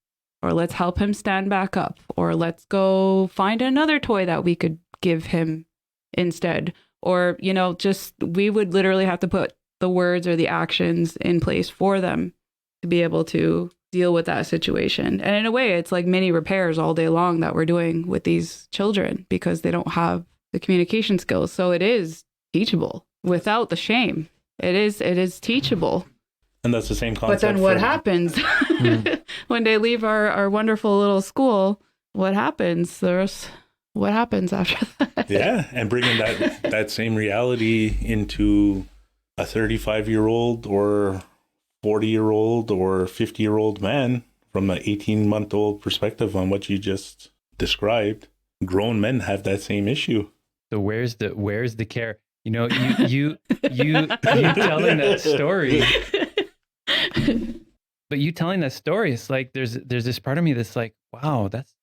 Or let's help him stand back up. Or let's go find another toy that we could give him instead. Or, we would literally have to put the words or the actions in place for them to be able to deal with that situation. And in a way, it's like mini repairs all day long that we're doing with these children because they don't have the communication skills. So it is teachable without the shame. It is teachable. And that's the same concept. But then what happens when they leave our wonderful little school? What happens? What happens after that? Yeah. And bringing that same reality into a 35-year-old or 40-year-old or 50-year-old man from an 18-month-old perspective on what you just described. Grown men have that same issue. So where's the care? You telling that story. But you telling that story, it's like there's this part of me that's like, wow, that's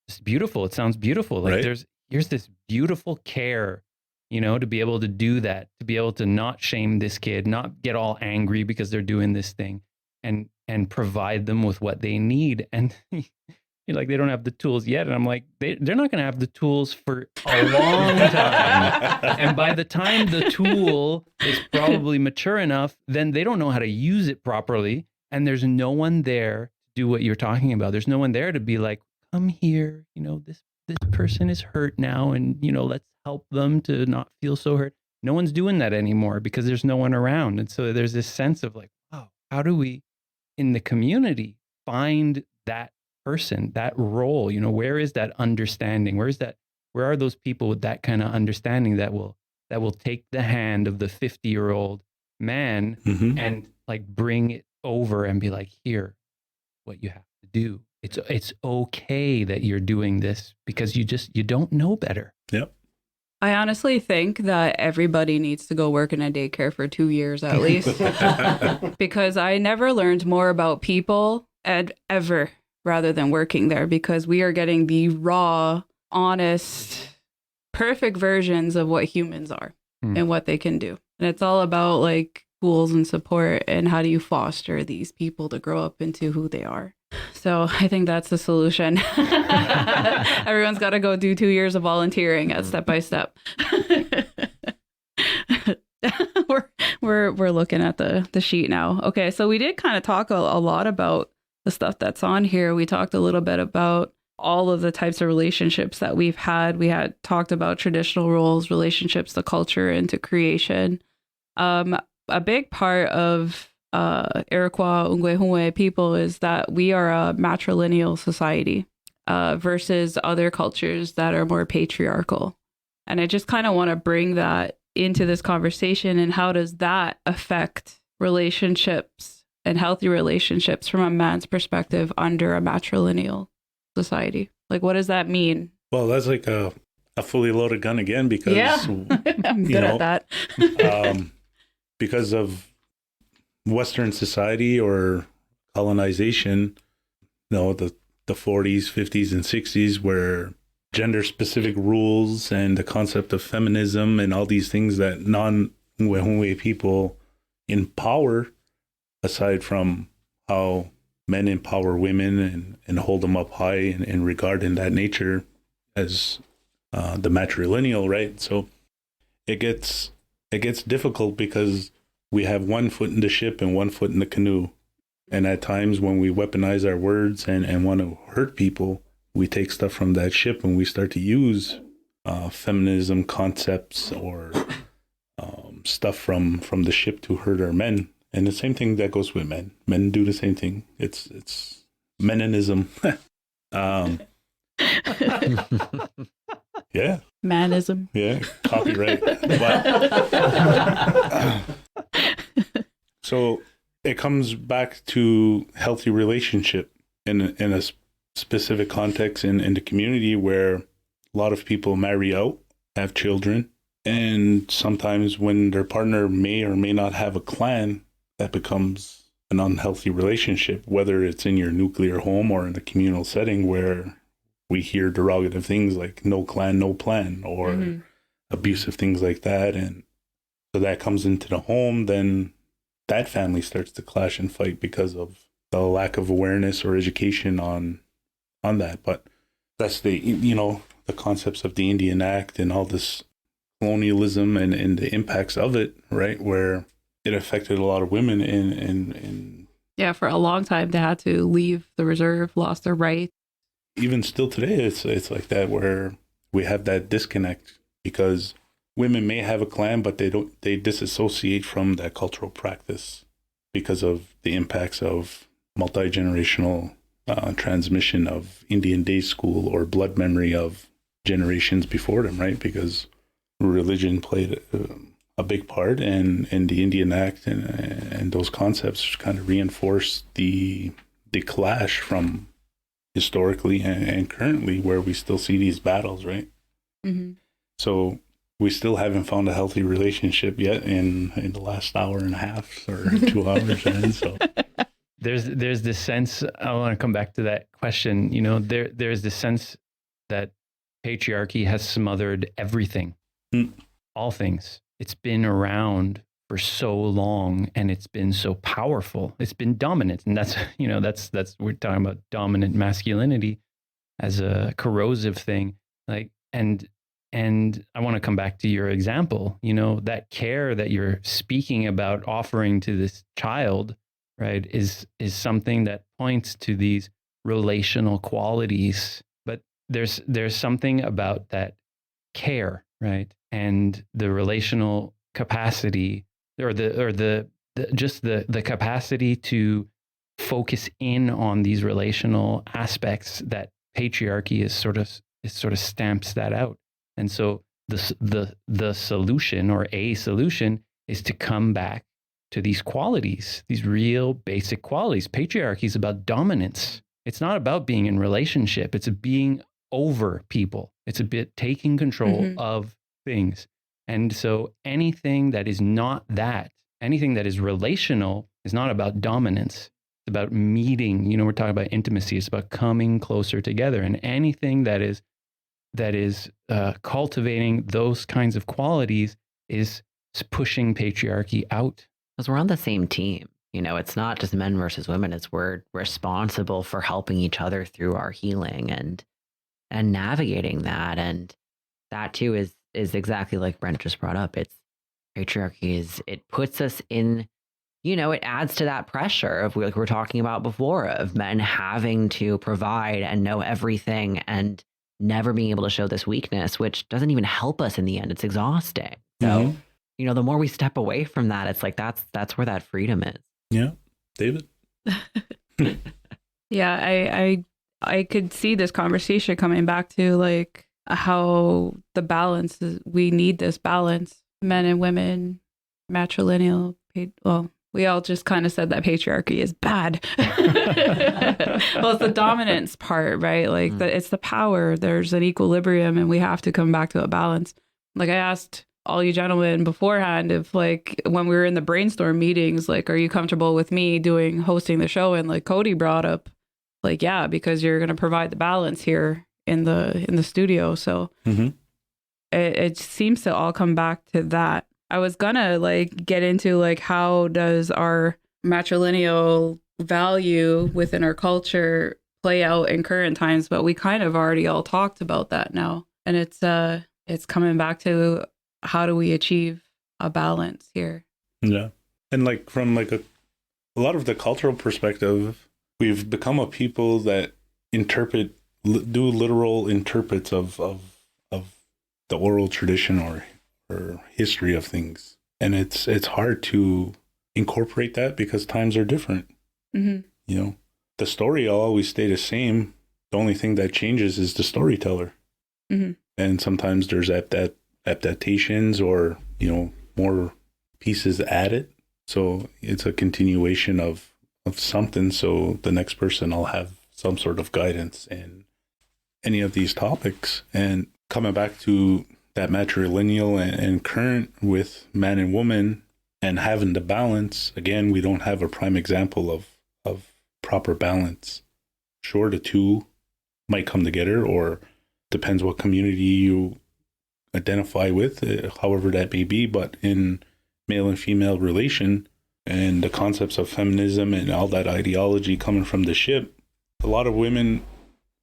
just beautiful. It sounds beautiful. Like right? here's this beautiful care, to be able to do that, to be able to not shame this kid, not get all angry because they're doing this thing, and provide them with what they need. And you're like, they don't have the tools yet. And I'm like, they're not going to have the tools for a long time. And by the time the tool is probably mature enough, then they don't know how to use it properly. And there's no one there to do what you're talking about. There's no one there to be like, come here, this person is hurt now, and let's help them to not feel so hurt. No one's doing that anymore because there's no one around. And so there's this sense of like, wow, how do we in the community find that person, that role? Where is that understanding? Where are those people with that kind of understanding that will take the hand of the 50-year-old man and like bring it over and be like, here, what you have to do. It's okay that you're doing this because you don't know better. Yep. I honestly think that everybody needs to go work in a daycare for 2 years at least, because I never learned more about people ever rather than working there, because we are getting the raw, honest, perfect versions of what humans are and what they can do. And it's all about like tools and support and how do you foster these people to grow up into who they are. So I think that's the solution. Everyone's got to go do 2 years of volunteering at Step by Step. We're looking at the sheet now. Okay, so we did kind of talk a lot about the stuff that's on here. We talked a little bit about all of the types of relationships that we've had. We had talked about traditional roles, relationships, the culture, into creation. A big part of Iroquois, Ungwehunwe people is that we are a matrilineal society versus other cultures that are more patriarchal. And I just kind of want to bring that into this conversation. And how does that affect relationships and healthy relationships from a man's perspective under a matrilineal society? Like, what does that mean? Well, that's like a fully loaded gun again, because I'm good at that. Because of Western society or colonization, the 40s, 50s, and 60s, where gender specific rules and the concept of feminism and all these things that non-Wehunwe people empower, aside from how men empower women and hold them up high and regard in that nature as the matrilineal, right? So it gets difficult because we have one foot in the ship and one foot in the canoe. And at times when we weaponize our words and want to hurt people, we take stuff from that ship and we start to use feminism concepts or stuff from the ship to hurt our men. And the same thing that goes with men. Men do the same thing. It's meninism. Yeah. Manism. Yeah. Copyright. So it comes back to healthy relationship in a specific context in the community where a lot of people marry out, have children, and sometimes when their partner may or may not have a clan, that becomes an unhealthy relationship, whether it's in your nuclear home or in a communal setting where we hear derogative things like no clan, no plan, or abusive things like that. And so that comes into the home, then that family starts to clash and fight because of the lack of awareness or education on that. But that's the concepts of the Indian Act and all this colonialism and the impacts of it, right? Where it affected a lot of women in Yeah, for a long time they had to leave the reserve, lost their rights. Even still today, it's like that, where we have that disconnect because women may have a clan, but they disassociate from that cultural practice because of the impacts of multi-generational transmission of Indian day school or blood memory of generations before them, right? Because religion played a big part, and the Indian Act and those concepts kind of reinforce the clash from historically and currently, where we still see these battles, right? Mm-hmm. So we still haven't found a healthy relationship yet in the last hour and a half or 2 hours. And so there's this sense, I want to come back to that question, there's this sense that patriarchy has smothered everything, all things. It's been around for so long and it's been so powerful. It's been dominant. And that's we're talking about dominant masculinity as a corrosive thing. And I want to come back to your example, that care that you're speaking about offering to this child, right, is something that points to these relational qualities. But there's something about that care, right, and the relational capacity, or the capacity to focus in on these relational aspects that patriarchy is sort of stamps that out. And so the solution, or a solution, is to come back to these qualities, these real basic qualities. Patriarchy is about dominance. It's not about being in relationship. It's being over people. It's a bit taking control of things. And so anything that is not that, anything that is relational, is not about dominance. It's about meeting. We're talking about intimacy. It's about coming closer together. And anything that is cultivating those kinds of qualities is pushing patriarchy out. Because we're on the same team. It's not just men versus women. It's we're responsible for helping each other through our healing and navigating that. And that too is exactly like Brent just brought up. It's patriarchy it puts us in, it adds to that pressure of, like we were talking about before, of men having to provide and know everything and never being able to show this weakness, which doesn't even help us in the end. It's exhausting. So, the more we step away from that, it's like that's where that freedom is. Yeah. David? Yeah, I could see this conversation coming back to like how the balance is, we need this balance, men and women, matrilineal, we all just kind of said that patriarchy is bad. Well, it's the dominance part, right? Like it's the power. There's an equilibrium and we have to come back to a balance. Like I asked all you gentlemen beforehand if, like, when we were in the brainstorm meetings, like, are you comfortable with me hosting the show? And like Cody brought up, like, yeah, because you're going to provide the balance here in the studio. So it seems to all come back to that. I was gonna like get into like how does our matrilineal value within our culture play out in current times, but we kind of already all talked about that now. And it's coming back to how do we achieve a balance here? Yeah. And like from like a lot of the cultural perspective, we've become a people that do literal interprets of the oral tradition or history of things. And it's hard to incorporate that because times are different. You know, the story will always stay the same. The only thing that changes is the storyteller. And sometimes there's adaptations or, you know, more pieces added. So it's a continuation of something. So the next person will have some sort of guidance in any of these topics. And coming back to that matrilineal and current with man and woman and having the balance, again, we don't have a prime example of proper balance. Sure, the two might come together, or depends what community you identify with, however that may be. But in male and female relation and the concepts of feminism and all that ideology coming from the ship, a lot of women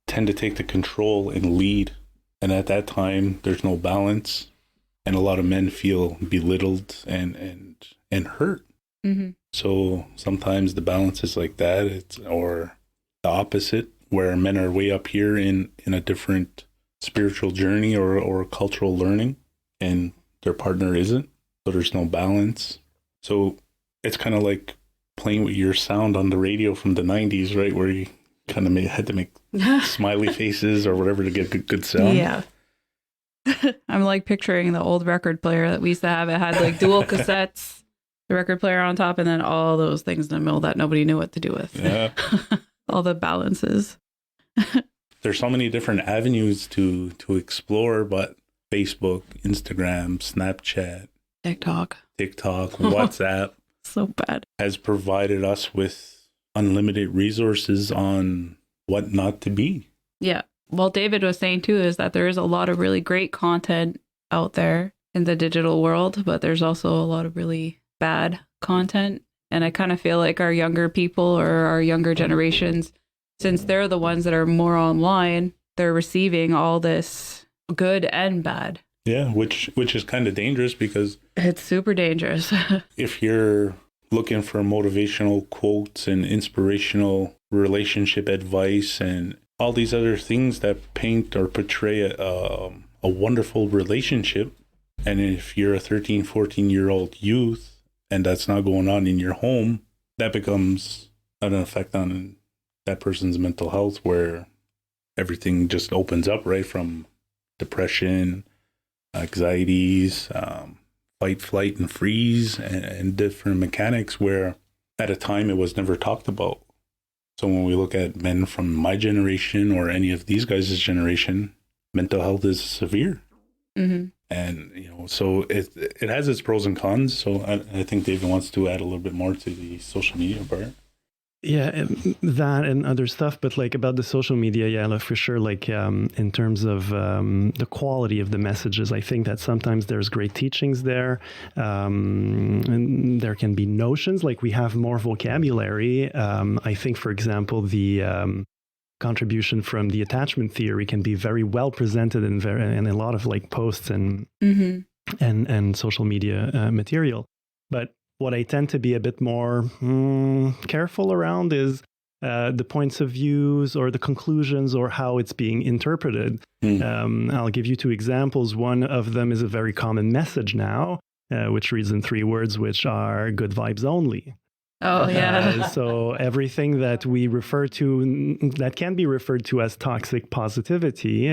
tend to take the control and lead. And at that time, there's no balance. And a lot of men feel belittled and hurt. So sometimes the balance is like that, or the opposite, where men are way up here in a different spiritual journey or cultural learning, and their partner isn't. So there's no balance. So it's kind of like playing with your sound on the radio from the 90s, right? Where you kind of had to make smiley faces or whatever to get good sound. Yeah. I'm like picturing the old record player that we used to have. It had like dual cassettes, the record player on top, and then all those things in the middle that nobody knew what to do with. Yeah. All the balances. There's so many different avenues to explore, but Facebook, Instagram, Snapchat, TikTok, WhatsApp. So bad. Has provided us with unlimited resources on what not to be. Yeah. Well, David was saying too, is that there is a lot of really great content out there in the digital world, but there's also a lot of really bad content. And I kind of feel like our younger people or our younger generations, since they're the ones that are more online, they're receiving all this good and bad. Yeah, which is kind of dangerous because it's super dangerous. If you're looking for motivational quotes and inspirational relationship advice and all these other things that paint or portray a wonderful relationship, and if you're a 13, 14-year-old youth and that's not going on in your home, that becomes an effect on that person's mental health, where everything just opens up, right? From depression, anxieties, fight, flight, and freeze, and different mechanics where at a time it was never talked about. So when we look at men from my generation or any of these guys' generation, mental health is severe. And, you know, so it has its pros and cons. So I think David wants to add a little bit more to the social media part. Yeah, that and other stuff, but like about the social media, yeah, for sure. Like in terms of the quality of the messages, I think that sometimes there's great teachings there, and there can be notions. Like we have more vocabulary. I think, for example, the contribution from the attachment theory can be very well presented in a lot of like posts and and social media material, but what I tend to be a bit more careful around is the points of views or the conclusions or how it's being interpreted. I'll give you two examples. One of them is a very common message now, which reads in 3 words, which are good vibes only. Oh, yeah. So everything that we refer to, that can be referred to as toxic positivity,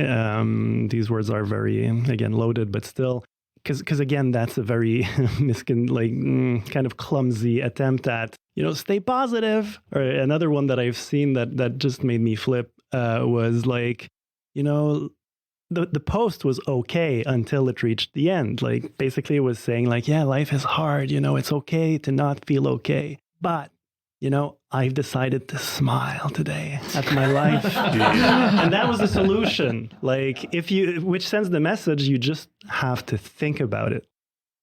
these words are very, again, loaded, but still, because again, that's a very kind of clumsy attempt at, stay positive. Or another one that I've seen that just made me flip was like, the post was okay until it reached the end. Like basically it was saying like, yeah, life is hard, it's okay to not feel okay. But, I've decided to smile today at my life. And that was the solution. Like, which sends the message, you just have to think about it.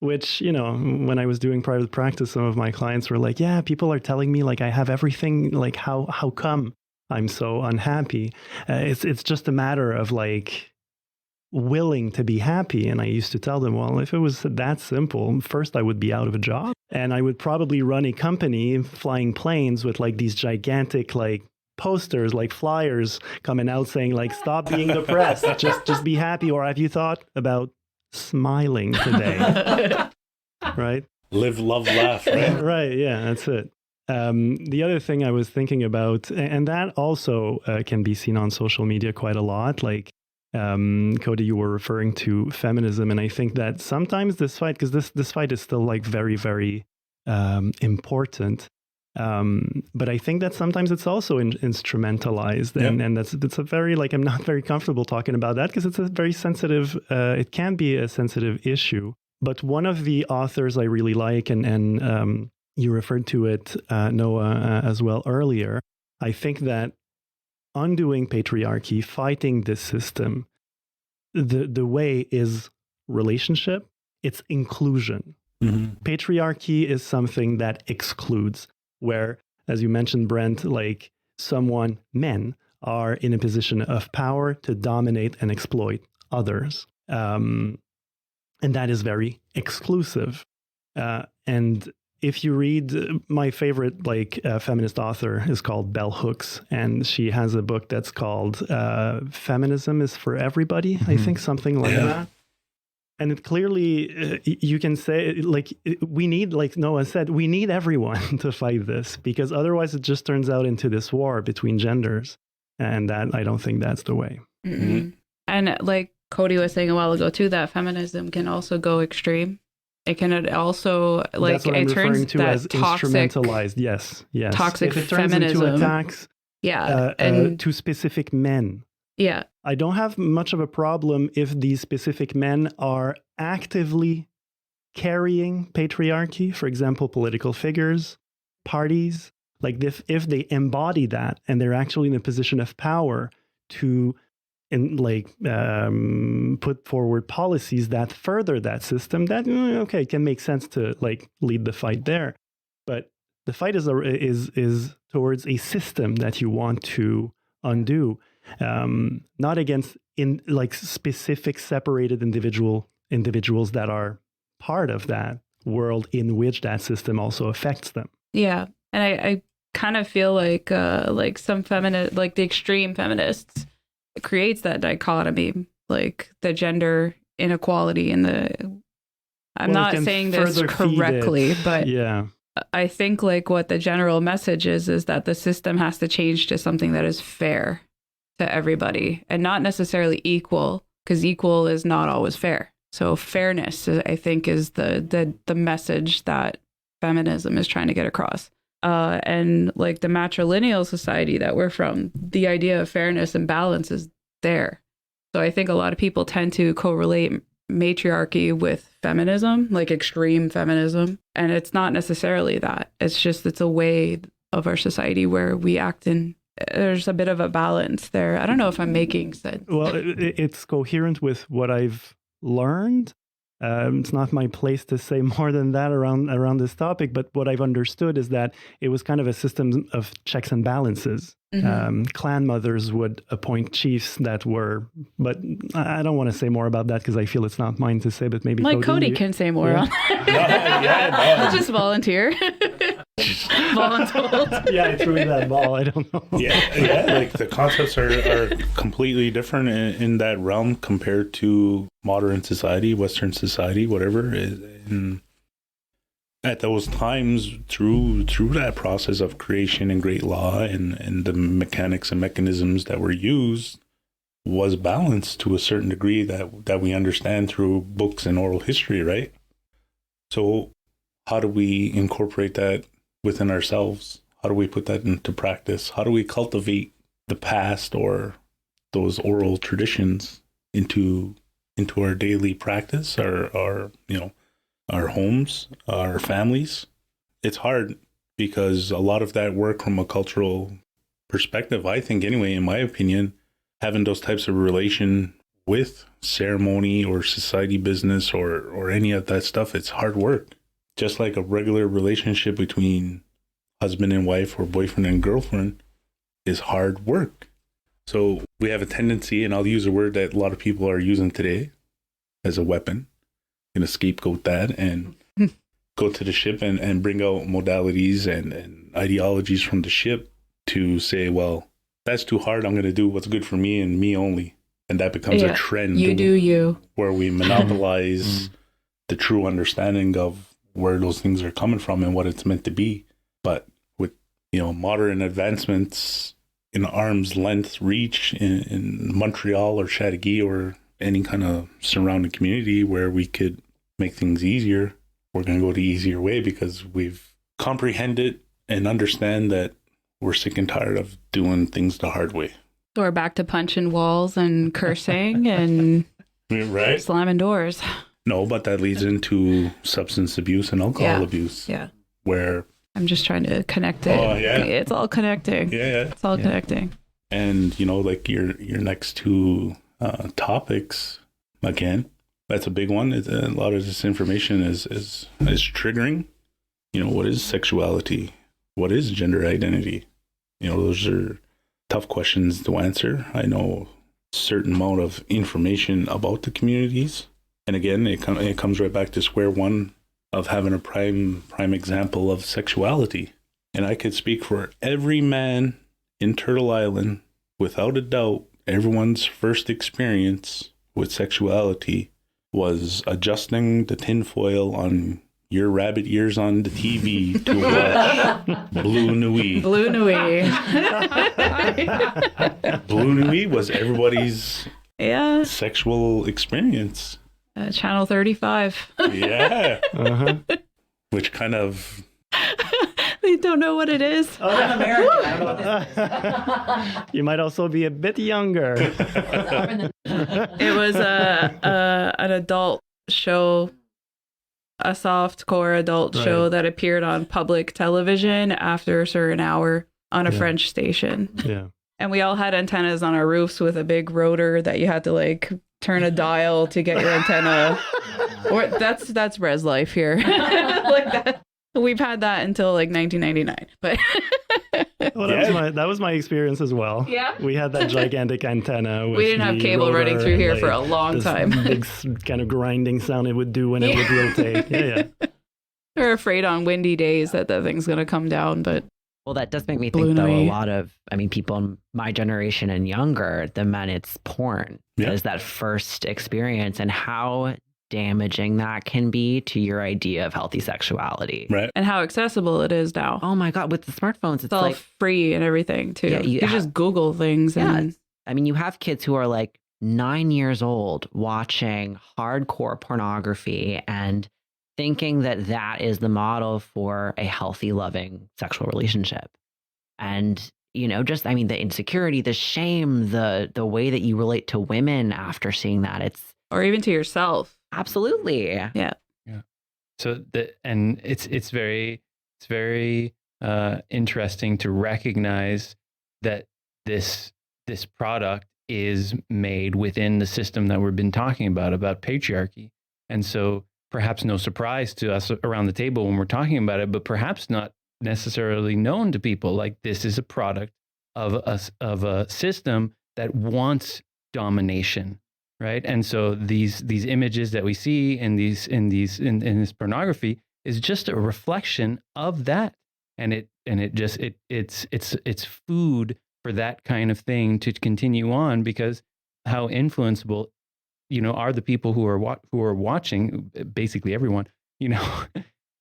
Which, when I was doing private practice, some of my clients were like, yeah, people are telling me like I have everything. Like, how come I'm so unhappy? It's just a matter of like willing to be happy. And I used to tell them, well, if it was that simple, first I would be out of a job and I would probably run a company flying planes with like these gigantic like posters, like flyers coming out saying like, stop being depressed, just be happy. Or have you thought about smiling today? Right? Live, love, laugh, right? Right. Yeah, that's it. The other thing I was thinking about, and that also can be seen on social media quite a lot, like Cody, you were referring to feminism, and I think that sometimes this fight, because this fight is still like very, very important, but I think that sometimes it's also instrumentalized, and that's a very, like, I'm not very comfortable talking about that because it's a very sensitive, it can be a sensitive issue. But one of the authors I really like, and you referred to it, Noah, as well earlier, I think that undoing patriarchy, fighting this system, the way is relationship, it's inclusion. Mm-hmm. Patriarchy is something that excludes, where, as you mentioned, Brent, like men are in a position of power to dominate and exploit others. And that is very exclusive. And if you read, my favorite feminist author is called Bell Hooks, and she has a book that's called Feminism is for Everybody, I think, something like that. And it clearly, you can say, like, we need, like Noah said, we need everyone to fight this, because otherwise it just turns out into this war between genders. And that, I don't think that's the way. Mm-hmm. And like Cody was saying a while ago too, that feminism can also go extreme. It can also, like, that's what I'm referring to as instrumentalized. Yes. Toxic if it turns feminism into attacks, and to specific men. Yeah, I don't have much of a problem if these specific men are actively carrying patriarchy. For example, political figures, parties. Like if they embody that and they're actually in a position of power to put forward policies that further that system, that it can make sense to like lead the fight there. But the fight is towards a system that you want to undo, not against specific separated individuals that are part of that world in which that system also affects them. Yeah, and I kind of feel like some feminist, like the extreme feminists, creates that dichotomy, like the gender inequality and I'm not saying this correctly, but yeah, I think like what the general message is that the system has to change to something that is fair to everybody and not necessarily equal, because equal is not always fair. So fairness, I think, is the message that feminism is trying to get across. And like the matrilineal society that we're from, the idea of fairness and balance is there. So I think a lot of people tend to correlate matriarchy with feminism, like extreme feminism. And it's not necessarily that. It's a way of our society where we act in, there's a bit of a balance there. I don't know if I'm making sense. Well, it's coherent with what I've learned. It's not my place to say more than that around this topic, but what I've understood is that it was kind of a system of checks and balances. Mm-hmm. Clan mothers would appoint chiefs that were, but I don't want to say more about that because I feel it's not mine to say, but maybe Cody can say more on that. No. Just volunteer. Voluntold. Yeah, I threw in that ball. I don't know. Yeah. Like the concepts are completely different in that realm compared to modern society, Western society, whatever. At those times, through that process of creation and great law and the mechanics and mechanisms that were used, was balanced to a certain degree that we understand through books and oral history, right? So how do we incorporate that within ourselves? How do we put that into practice? How do we cultivate the past or those oral traditions into our daily practice, our homes, our families? It's hard because a lot of that work from a cultural perspective, I think anyway, in my opinion, having those types of relation with ceremony or society business or any of that stuff, it's hard work. Just like a regular relationship between husband and wife or boyfriend and girlfriend is hard work. So we have a tendency, and I'll use a word that a lot of people are using today as a weapon, going to scapegoat that and go to the ship and bring out modalities and ideologies from the ship to say, well, that's too hard. I'm going to do what's good for me and me only. And that becomes a trend. You do you. Where we monopolize the true understanding of where those things are coming from and what it's meant to be. But with, modern advancements in arm's length reach in Montreal or Chateauguay or any kind of surrounding community where we could make things easier, we're going to go the easier way because we've comprehended and understand that we're sick and tired of doing things the hard way. So we're back to punching walls and cursing and right? slamming doors. No, but that leads into substance abuse and alcohol abuse. Yeah. Where I'm just trying to connect it. Oh, yeah. It's all connecting. Yeah. It's all connecting. And, like your next two topics, again, that's a big one. A lot of this information is triggering. What is sexuality? What is gender identity? Those are tough questions to answer. I know a certain amount of information about the communities. And again, it comes right back to square one of having a prime example of sexuality. And I could speak for every man in Turtle Island, without a doubt, everyone's first experience with sexuality was adjusting the tinfoil on your rabbit ears on the TV to watch Blue Nuit. Blue Nuit. Blue Nuit was everybody's sexual experience. Channel 35. Yeah. Which kind of... They don't know what it is. Oh, I'm American. I don't know what this is. You might also be a bit younger. It was an adult show, a soft-core adult show that appeared on public television after a certain hour on a French station. Yeah. And we all had antennas on our roofs with a big rotor that you had to turn a dial to get your antenna. Or that's res life here. Like that. We've had that until 1999. But well, that was my experience as well. Yeah. We had that gigantic antenna. With we didn't have cable running through here for a long time. Big kind of grinding sound it would do when it would rotate. Yeah. We're afraid on windy days that thing's going to come down, but well, that does make me think, though, a lot of, people in my generation and younger, the men, it's porn. Yeah. Is that first experience and how damaging that can be to your idea of healthy sexuality. Right. And how accessible it is now. Oh my God, with the smartphones, it's all free and everything too. Yeah, you just Google things. And you have kids who are 9 years old watching hardcore pornography and thinking that that is the model for a healthy, loving sexual relationship. And, the insecurity, the shame, the way that you relate to women after seeing that, or even to yourself. Absolutely. Yeah. So it's very interesting to recognize that this product is made within the system that we've been talking about patriarchy. And so perhaps no surprise to us around the table when we're talking about it, but perhaps not necessarily known to people. This is a product of a system that wants domination. Right. And so these images that we see in this pornography is just a reflection of that. And it's food for that kind of thing to continue on, because how influenceable, are the people who are watching, basically everyone,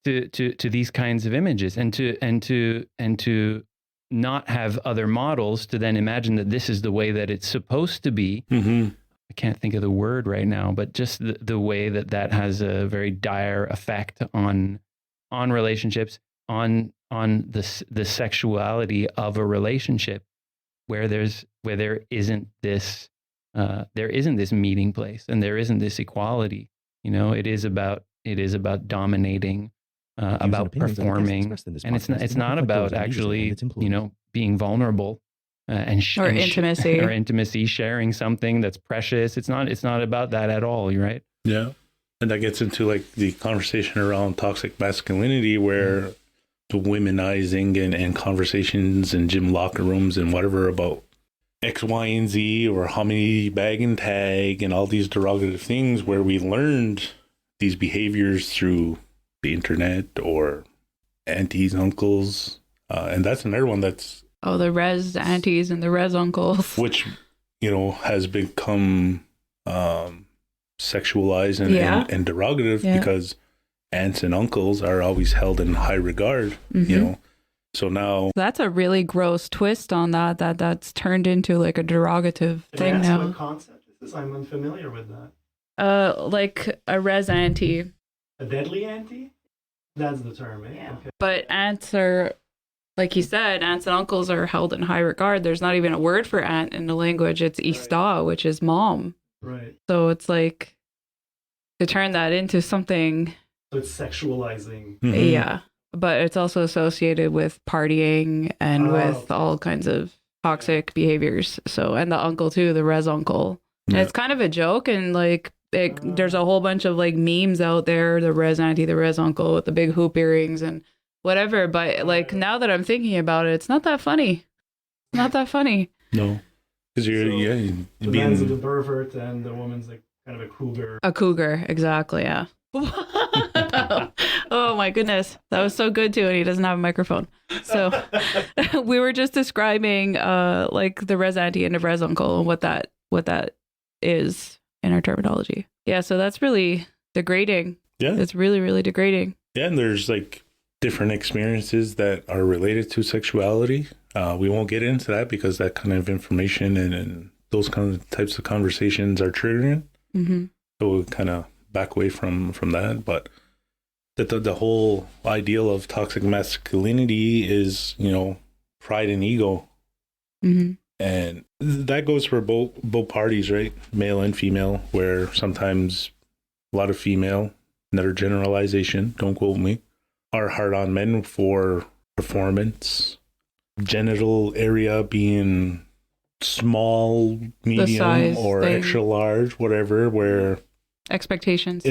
to these kinds of images, and to not have other models to then imagine that this is the way that it's supposed to be. Mm-hmm. I can't think of the word right now, but just the way that has a very dire effect on relationships, on the sexuality of a relationship, where there isn't this meeting place and there isn't this equality. It is about dominating about performing, and it's not about actually, being vulnerable or intimacy or intimacy, sharing something that's precious. It's not about that at all. You're right. Yeah. And that gets into like the conversation around toxic masculinity, where the womenizing and conversations in gym locker rooms and whatever about X, Y, and Z, or how many bag and tag and all these derogative things, where we learned these behaviors through the internet or aunties, uncles. And that's another one that's... Oh, the res aunties and the res uncles. Which, has become sexualized and derogative, because aunts and uncles are always held in high regard, So now... That's a really gross twist on that's turned into like a derogative thing now. What concept is this? I'm unfamiliar with that. Like a res auntie. A deadly auntie? That's the term, eh? Yeah. Okay. But aunts are, like you said, aunts and uncles are held in high regard. There's not even a word for aunt in the language. It's ista, which is mom. Right. So it's like to turn that into something. So it's sexualizing. Mm-hmm. Yeah. But it's also associated with partying and with all kinds of toxic behaviors. So, and the uncle too, the res uncle. Yeah. And it's kind of a joke, and like there's a whole bunch of like memes out there, the res auntie, the res uncle with the big hoop earrings and whatever. But like now that I'm thinking about it, it's not that funny. It's not that funny. No. Because the man's a pervert and the woman's like kind of a cougar. A cougar, exactly, yeah. Oh my goodness, that was so good too, and he doesn't have a microphone. So we were just describing like the res auntie and the res uncle and what that is in our terminology. Yeah, so that's really degrading. Yeah, it's really, really degrading. Yeah, and there's like different experiences that are related to sexuality. We won't get into that because that kind of information and those kind of types of conversations are triggering. Mm-hmm. So we'll kind of back away from that. But the whole ideal of toxic masculinity is, pride and ego. Mm-hmm. And that goes for both parties, right? Male and female, where sometimes a lot of female, another generalization, don't quote me, are hard on men for performance, genital area being small, medium, or thing. Extra large, whatever, where expectations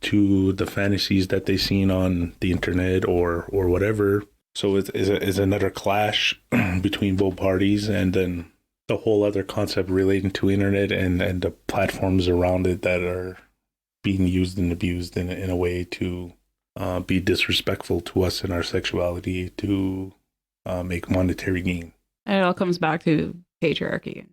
to the fantasies that they've seen on the internet or whatever. So it is another clash between both parties, and then the whole other concept relating to internet and the platforms around it that are being used and abused in a way to be disrespectful to us and our sexuality to make monetary gain. And it all comes back to patriarchy.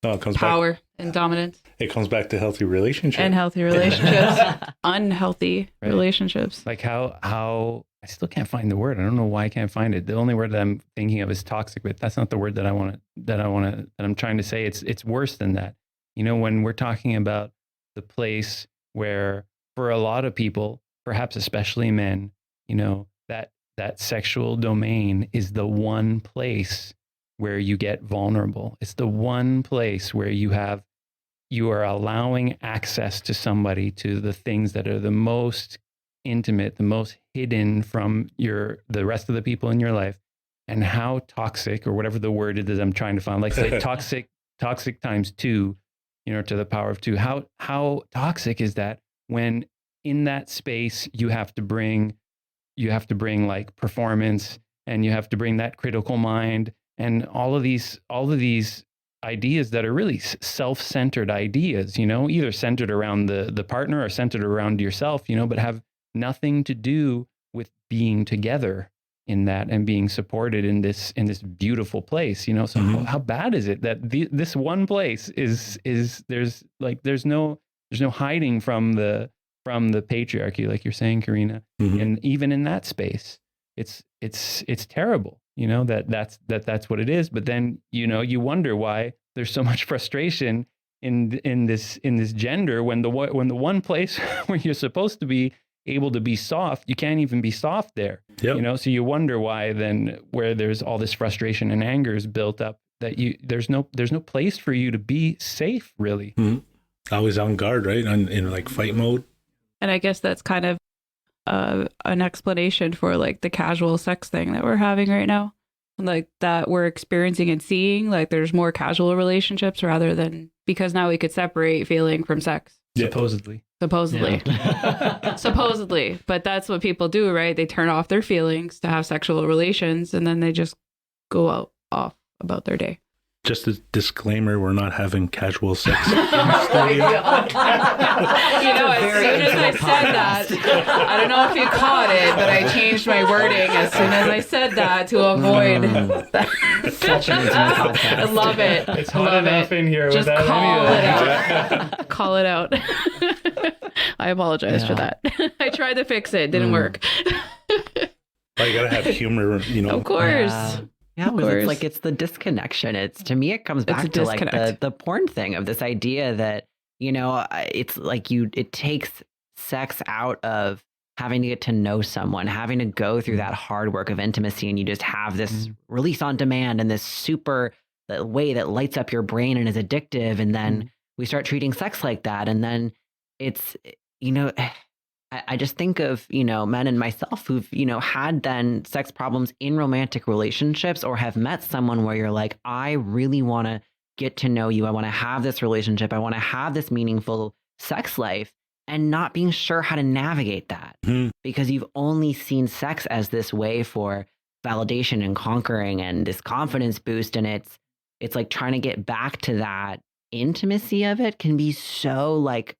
No, it comes power back, and dominance. It comes back to healthy relationships. And healthy relationships. Unhealthy relationships. Like how I still can't find the word. I don't know why I can't find it. The only word that I'm thinking of is toxic, but that's not the word that I'm trying to say. It's worse than that. When we're talking about the place where for a lot of people, perhaps especially men, that sexual domain is the one place where you get vulnerable. It's the one place where you are allowing access to somebody, to the things that are the most intimate, the most hidden from the rest of the people in your life. And how toxic, or whatever the word is I'm trying to find, like say toxic times 2, to the power of 2. How toxic is that when in that space you have to bring like performance, and you have to bring that critical mind and all of these ideas that are really self-centered ideas, either centered around the partner or centered around yourself, but have nothing to do with being together in that and being supported in this beautiful place, So mm-hmm. how bad is it that this one place is there's no hiding from the patriarchy, like you're saying, Karina, mm-hmm. and even in that space, it's terrible. That's what it is. But then, you wonder why there's so much frustration in this gender when the one place where you're supposed to be able to be soft, you can't even be soft there. Yep. So you wonder why then, where there's all this frustration and anger is built up, that there's no place for you to be safe, really. Mm-hmm. Always on guard, right? In like fight mode. And I guess that's kind of an explanation for like the casual sex thing that we're having right now, like that we're experiencing and seeing. Like there's more casual relationships rather than, because now we could separate feeling from sex. Supposedly. Yeah. Supposedly, but that's what people do, right? They turn off their feelings to have sexual relations, and then they just go out off about their day. Just a disclaimer, we're not having casual sex in the Oh studio. As soon as I said that, I don't know if you caught it, but I changed my wording as soon as I said that to avoid that. Such an intimate podcast. I love it. It's hot enough in here Just without call any of it that. out. Call it out. I apologize for that. I tried to fix it. Didn't work. Well, you gotta have humor, Of course. Yeah, Of because course. it's the disconnection. To me, it comes It's back a to like disconnect. the porn thing of this idea that, it's like it takes sex out of having to get to know someone, having to go through that hard work of intimacy, and you just have this release on demand and this super way that lights up your brain and is addictive. And then we start treating sex like that. And then it's, I just think of, men and myself who've, had then sex problems in romantic relationships, or have met someone where you're like, I really want to get to know you. I want to have this relationship. I want to have this meaningful sex life, and not being sure how to navigate that because you've only seen sex as this way for validation and conquering and this confidence boost. And it's like trying to get back to that intimacy of it can be so like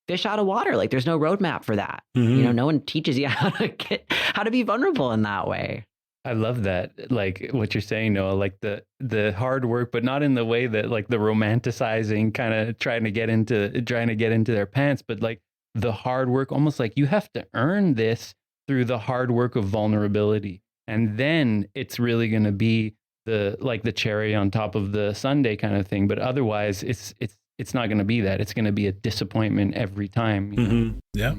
fish out of water. Like there's no roadmap for that. No one teaches you how to be vulnerable in that way. I love that. Like what you're saying, Noah, like the hard work, but not in the way that like the romanticizing kind of trying to get into their pants, but like the hard work, almost like you have to earn this through the hard work of vulnerability. And then it's really going to be the cherry on top of the sundae kind of thing. But otherwise it's not going to be that. It's going to be a disappointment every time. Yeah.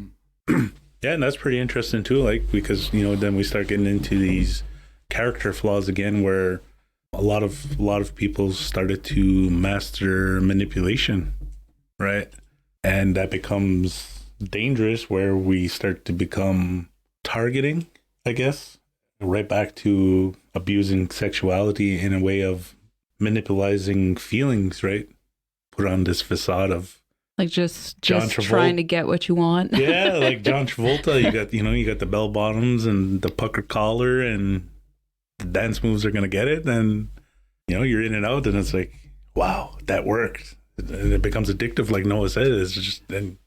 Yeah. And that's pretty interesting too. Like, because, then we start getting into these character flaws again, where a lot of people started to master manipulation, right? And that becomes dangerous, where we start to become targeting, I guess, right back to abusing sexuality in a way of manipulating feelings, right? Put on this facade of Like just John trying to get what you want. Yeah, like John Travolta, you got the bell bottoms and the pucker collar, and the dance moves are gonna get it, and you're in and out, and it's like, wow, that worked. And it becomes addictive, like Noah said. It's just, then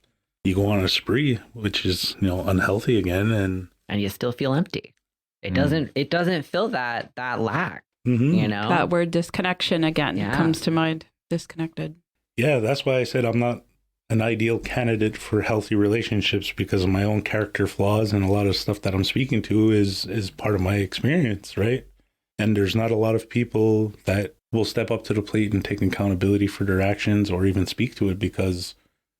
you go on a spree, which is unhealthy again, and you still feel empty. It doesn't fill that lack. That word disconnection again comes to mind. Disconnected. Yeah, that's why I said I'm not an ideal candidate for healthy relationships, because of my own character flaws, and a lot of stuff that I'm speaking to is part of my experience, right? And there's not a lot of people that will step up to the plate and take accountability for their actions, or even speak to it, because,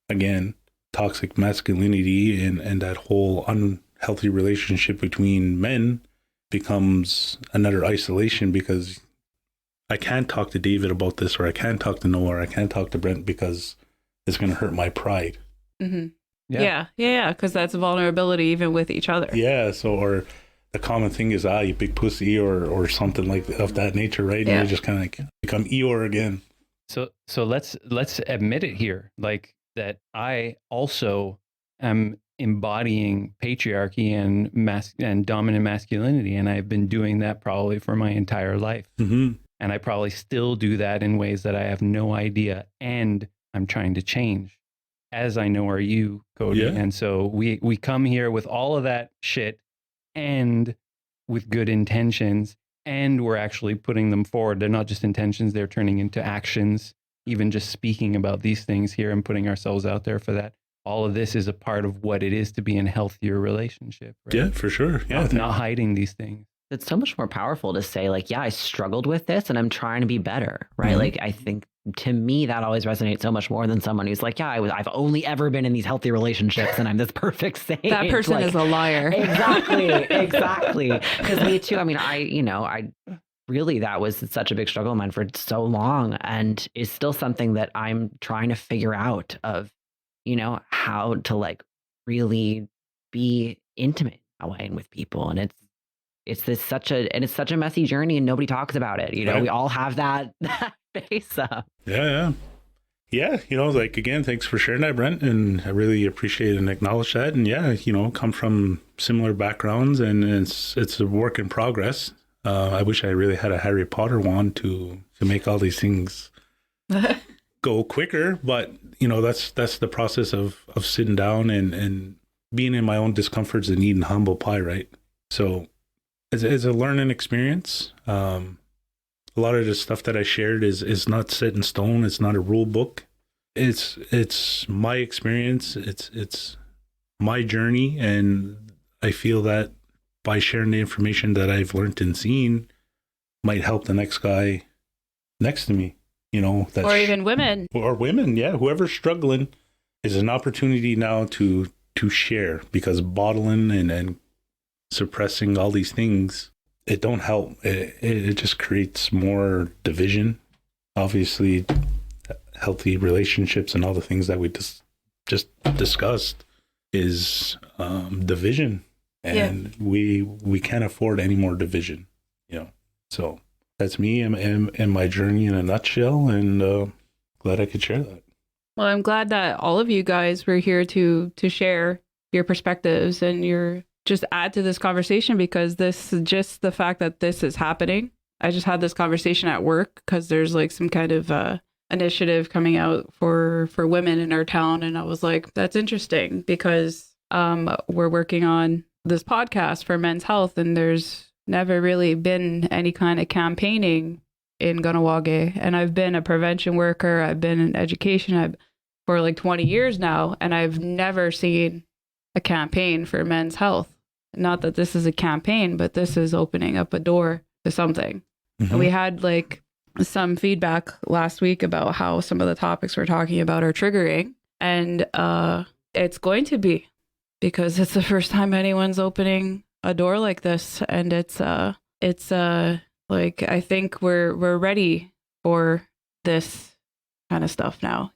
again, toxic masculinity and that whole unhealthy relationship between men becomes another isolation, because I can't talk to David about this, or I can't talk to Noah, or I can't talk to Brent, because it's going to hurt my pride. Mm-hmm. Yeah. Because that's vulnerability even with each other. Yeah. So, or the common thing is, you big pussy, or something like of that nature, right? Yeah. And you just kind of like become Eeyore again. So let's admit it here, like that I also am embodying patriarchy and dominant masculinity, and I've been doing that probably for my entire life. And I probably still do that in ways that I have no idea. And I'm trying to change, as I know are you, Cody. Yeah. And so we come here with all of that shit, and with good intentions, and we're actually putting them forward. They're not just intentions, they're turning into actions. Even just speaking about these things here and putting ourselves out there for that. All of this is a part of what it is to be in a healthier relationship. Right? Yeah, for sure. Yeah. Not hiding these things. It's so much more powerful to say like, yeah, I struggled with this and I'm trying to be better, right? Like, I think to me, that always resonates so much more than someone who's like, yeah, I've only ever been in these healthy relationships and I'm this perfect saint. That person like, is a liar. Exactly. Because me too, I mean, I really, that was such a big struggle of mine for so long, and is still something that I'm trying to figure out of, how to like really be intimate that way and with people. And it's such a messy journey, and nobody talks about it. Right. We all have that face up. Yeah. Like, again, thanks for sharing that, Brent. And I really appreciate and acknowledge that. And come from similar backgrounds, and it's a work in progress. I wish I really had a Harry Potter wand to make all these things go quicker. But, that's the process of sitting down and being in my own discomforts and eating humble pie, right? So it's a learning experience. A lot of the stuff that I shared is not set in stone. It's not a rule book. It's my experience. It's my journey. And I feel that by sharing the information that I've learned and seen might help the next guy next to me, or even women. Or women, yeah. Whoever's struggling is an opportunity now to share, because bottling and suppressing all these things, it don't help. It just creates more division. Obviously, healthy relationships and all the things that we just discussed is division. And we can't afford any more division, So that's me and my journey in a nutshell, and glad I could share that. Well, I'm glad that all of you guys were here to share your perspectives and just add to this conversation, because just the fact that this is happening. I just had this conversation at work because there's like some kind of initiative coming out for women in our town. And I was like, that's interesting, because we're working on this podcast for men's health, and there's never really been any kind of campaigning in Kahnawake. And I've been a prevention worker. I've been in education for like 20 years now, and I've never seen a campaign for men's health. Not that this is a campaign, but this is opening up a door to something. Mm-hmm. And we had like some feedback last week about how some of the topics we're talking about are triggering. And it's going to be, because it's the first time anyone's opening a door like this. And it's like, I think we're ready for this kind of stuff now,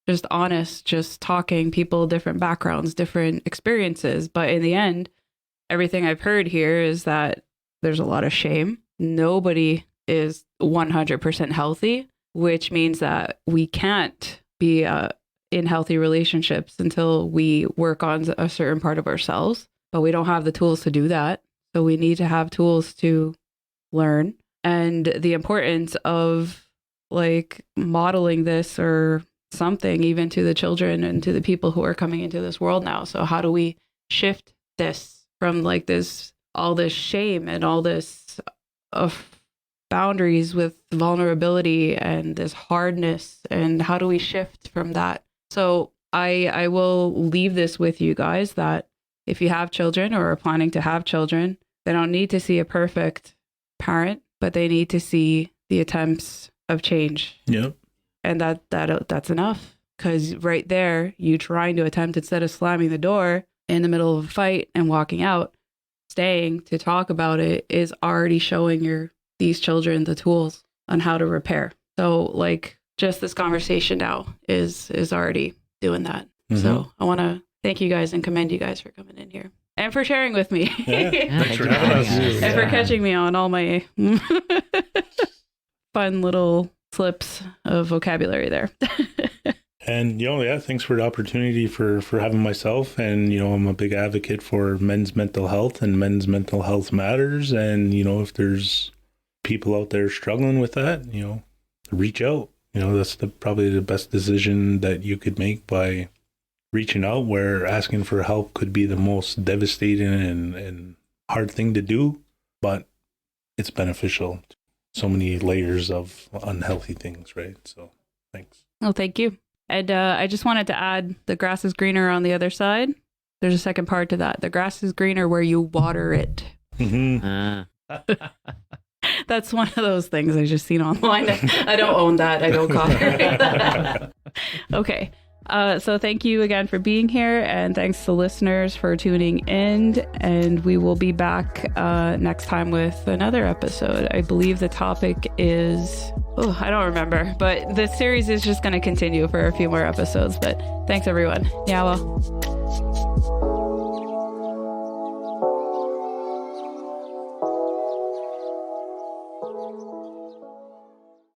just honest, just talking, people, different backgrounds, different experiences. But in the end, everything I've heard here is that there's a lot of shame. Nobody is 100% healthy, which means that we can't be in healthy relationships until we work on a certain part of ourselves. But we don't have the tools to do that. So we need to have tools to learn. And the importance of like modeling this or something even to the children and to the people who are coming into this world now. So how do we shift this from like all this shame and all this boundaries with vulnerability and this hardness, and how do we shift from that? So I will leave this with you guys, that if you have children or are planning to have children, they don't need to see a perfect parent, but they need to see the attempts of change. Yep. And that's enough, because right there, you trying to attempt, instead of slamming the door in the middle of a fight and walking out, staying to talk about it is already showing these children the tools on how to repair. So like just this conversation now is already doing that. Mm-hmm. So I want to thank you guys and commend you guys for coming in here and for sharing with me. Yeah. Thanks for having us. And for catching me on all my fun little slips of vocabulary there. And, thanks for the opportunity for having myself. And, I'm a big advocate for men's mental health, and men's mental health matters. And, if there's people out there struggling with that, reach out. That's probably the best decision that you could make, by reaching out, where asking for help could be the most devastating and hard thing to do, but it's beneficial. So many layers of unhealthy things, right? So thanks. Well, thank you. And I just wanted to add, the grass is greener on the other side. There's a second part to that. The grass is greener where you water it. Mm-hmm. That's one of those things I just seen online. I don't own that. I don't copyright that. Okay. So thank you again for being here, and thanks to listeners for tuning in. And we will be back next time with another episode. I believe the topic is, I don't remember, but the series is just going to continue for a few more episodes. But thanks, everyone. Yawa.